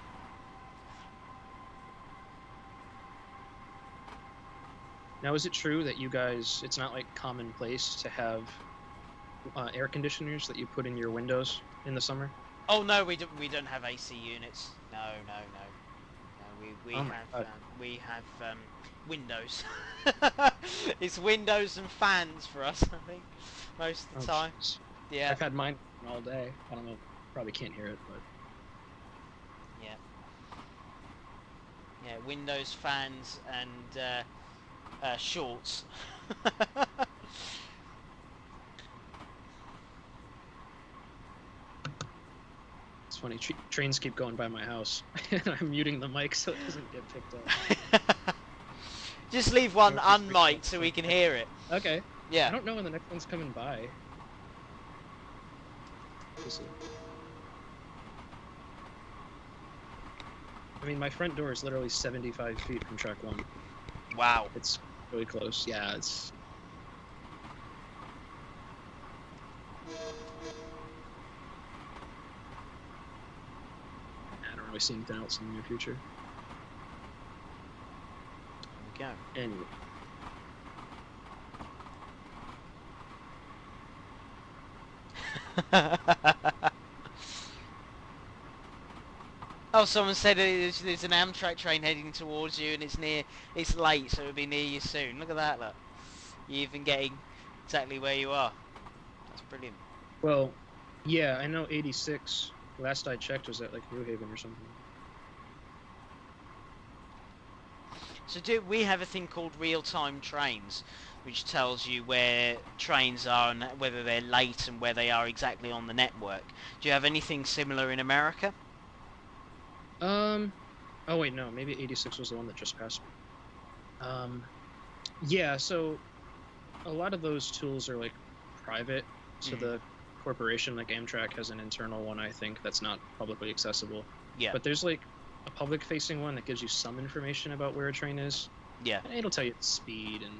Now, is it true that you guys, it's not like commonplace to have air conditioners that you put in your windows in the summer? Oh no, we don't have AC units. No, no, no. No, we Oh my have God. windows. It's windows and fans for us, I think, most of Oh, the time. jeez. Yeah, I've had mine all day. I don't know. Probably can't hear it, but yeah, yeah. Windows, fans, and shorts. it's funny. Trains keep going by my house, and I'm muting the mic so it doesn't get picked up. Just leave one unmiked so we can hear it. Okay. I Yeah. don't know when the next one's coming by. We'll see. I mean, my front door is literally 75 feet from track 1. Wow. It's really close. Yeah, it's... I don't really see anything else in the near future. There Anyway. we go. Oh, someone said there's an Amtrak train heading towards you, and it's late, so it'll be near you soon. Look at that, look. You're even getting exactly where you are. That's brilliant. Well, yeah, I know 86, last I checked, was at, like, New Haven or something. So we have a thing called real-time trains, which tells you where trains are and whether they're late and where they are exactly on the network. Do you have anything similar in America? Oh wait, no, maybe 86 was the one that just passed me. Yeah, so a lot of those tools are like private, so the corporation like Amtrak has an internal one, I think, that's not publicly accessible. Yeah. But there's like a public-facing one that gives you some information about where a train is. Yeah. And it'll tell you the speed and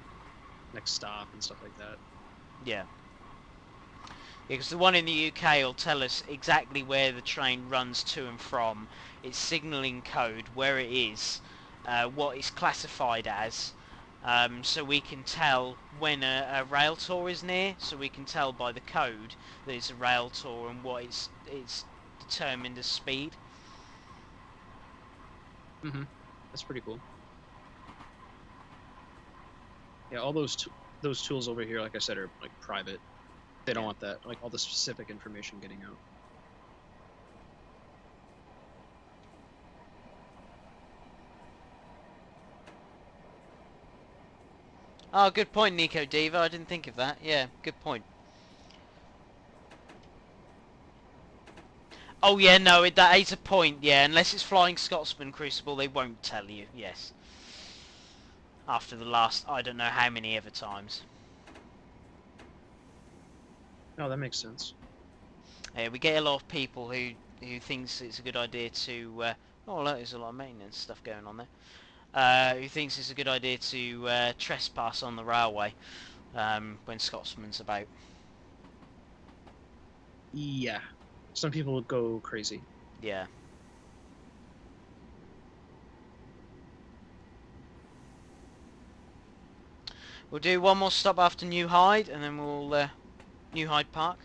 next stop and stuff like that. Yeah. Because the one in the UK will tell us exactly where the train runs to and from, its signalling code, where it is, what it's classified as, so we can tell when a rail tour is near, so we can tell by the code that it's a rail tour and what it's determined as speed. That's pretty cool. Yeah, all those tools over here, like I said, are like private. They don't want that, like all the specific information getting out. Oh, good point, Nico Diva. I didn't think of that. Yeah, good point. Oh yeah, no, that is a point. Yeah, unless it's Flying Scotsman Crucible, they won't tell you. Yes. After the last, I don't know how many ever times. Oh, that makes sense. We get a lot of people who thinks it's a good idea to. Oh, look, there's a lot of maintenance stuff going on there. Who thinks it's a good idea to trespass on the railway when Scotsman's about. Yeah, some people would go crazy. Yeah. We'll do one more stop after New Hyde, and then we'll New Hyde Park.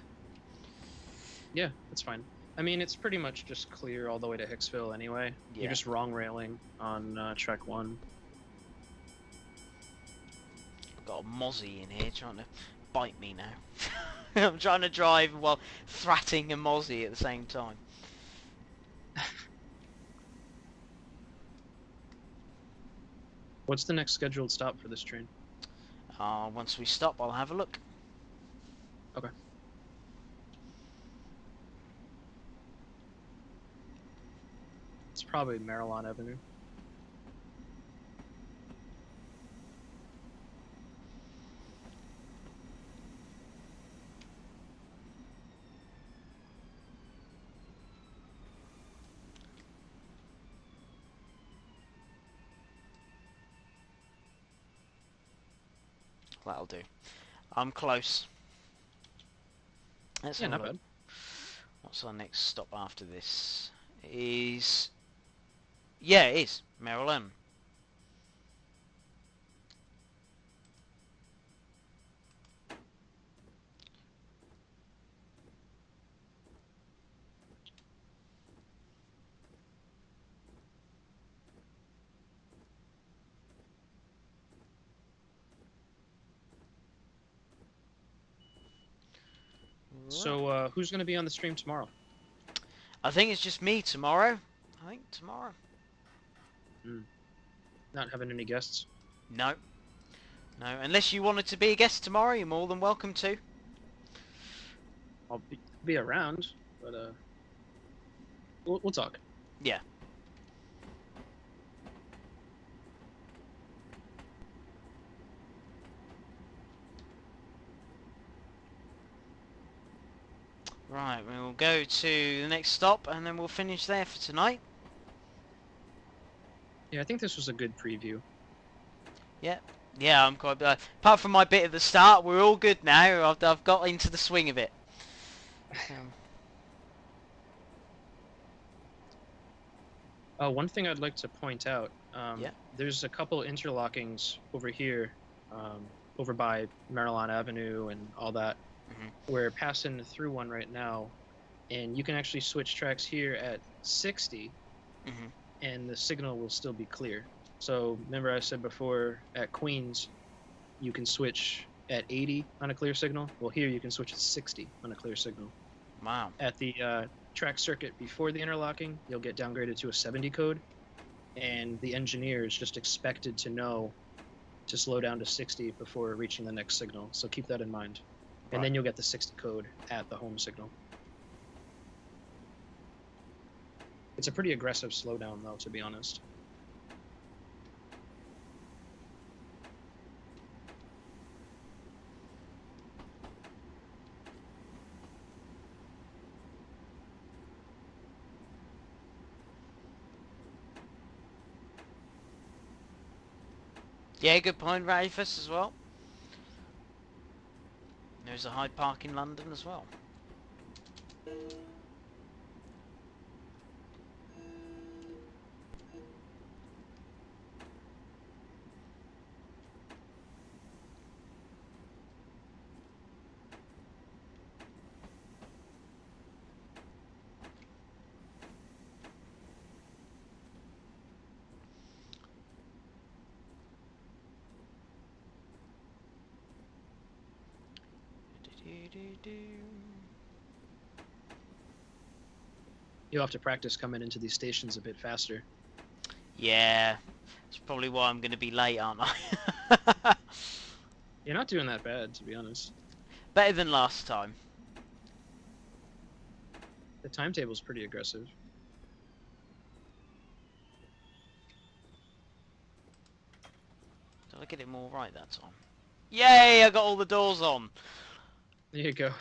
Yeah, that's fine. I mean, it's pretty much just clear all the way to Hicksville anyway. Yeah. You're just wrong railing on track 1. Got a mozzie in here trying to bite me now. I'm trying to drive while thratting a mozzie at the same time. What's the next scheduled stop for this train? Once we stop, I'll have a look. Okay. It's probably Maryland Avenue. That'll do. I'm close. Let's Yeah, have a not look. bad. What's our next stop after this? Is... Yeah, it is. Maryland. So, who's going to be on the stream tomorrow? I think it's just me tomorrow. Not having any guests? No. No, unless you wanted to be a guest tomorrow, you're more than welcome to. I'll be around, but we'll talk. Yeah. Right, we'll go to the next stop and then we'll finish there for tonight. Yeah, I think this was a good preview. Yeah, I'm quite... apart from my bit at the start, we're all good now. I've got into the swing of it. One thing I'd like to point out, Yeah. there's a couple interlockings over here, over by Maryland Avenue and all that. We're passing through one right now, and you can actually switch tracks here at 60, and the signal will still be clear. So remember I said before at Queens, you can switch at 80 on a clear signal? Well, here you can switch at 60 on a clear signal. Wow. At the track circuit before the interlocking, you'll get downgraded to a 70 code, and the engineer is just expected to know to slow down to 60 before reaching the next signal. So keep that in mind. And then you'll get the 60 code at the home signal. It's a pretty aggressive slowdown, though, to be honest. Yeah, good point, Rafus, as well. There's a Hyde Park in London as well. You'll have to practice coming into these stations a bit faster. Yeah, that's probably why I'm going to be late, aren't I? You're not doing that bad, to be honest. Better than last time. The timetable's pretty aggressive. Did I get it more right that time? Yay, I got all the doors on. There you go.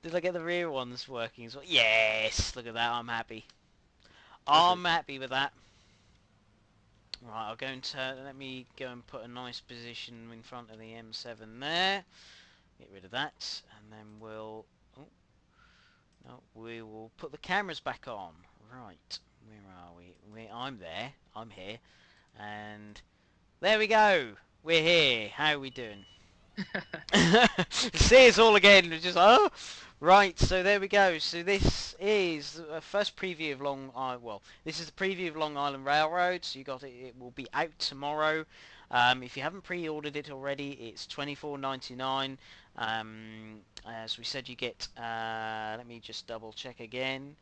Did I get the rear ones working as well? Yes, look at that, I'm happy. I'm happy with that. Right, I'll go and turn, let me go and put a nice position in front of the M7 there. Get rid of that, and then we'll, we will put the cameras back on. Right, where are we? I'm there, I'm here, and there we go. We're here. How are we doing? See us all again. Just right. So there we go. So this is the first preview of this is the preview of Long Island Railroad. So you got it. It will be out tomorrow. If you haven't pre-ordered it already, it's $24.99. As we said, you get. Let me just double check again.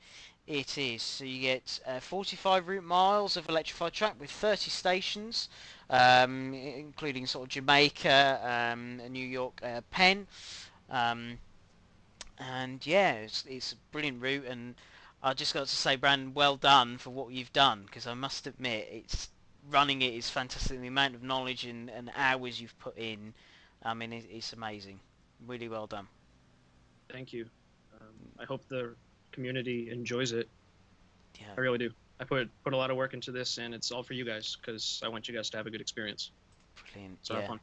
It is. So you get 45 route miles of electrified track with 30 stations, including sort of Jamaica, New York, Penn. And yeah, it's a brilliant route. And I just got to say, Brandon, well done for what you've done. Because I must admit, running it is fantastic. The amount of knowledge and hours you've put in, I mean, it's amazing. Really well done. Thank you. I hope the community enjoys it. Yeah. I really do. I put a lot of work into this, and it's all for you guys because I want you guys to have a good experience. Brilliant. So have fun.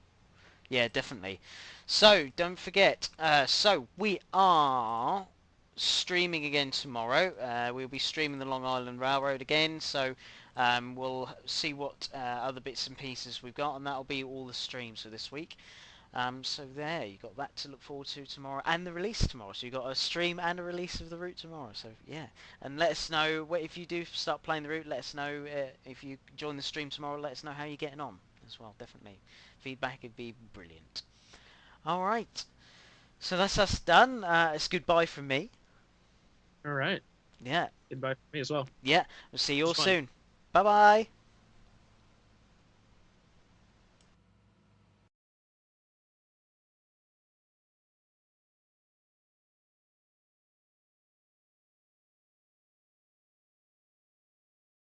Yeah, definitely. So don't forget. So we are streaming again tomorrow. We'll be streaming the Long Island Railroad again. So we'll see what other bits and pieces we've got, and that'll be all the streams for this week. So there, you got that to look forward to tomorrow, and the release tomorrow. So you got a stream and a release of the route tomorrow. So yeah, and let us know if you do start playing the route. Let us know if you join the stream tomorrow. Let us know how you're getting on as well. Definitely, feedback would be brilliant. All right. So that's us done. It's goodbye from me. All right. Yeah. Goodbye for me as well. Yeah. We'll see you It all was fun. soon. Bye bye.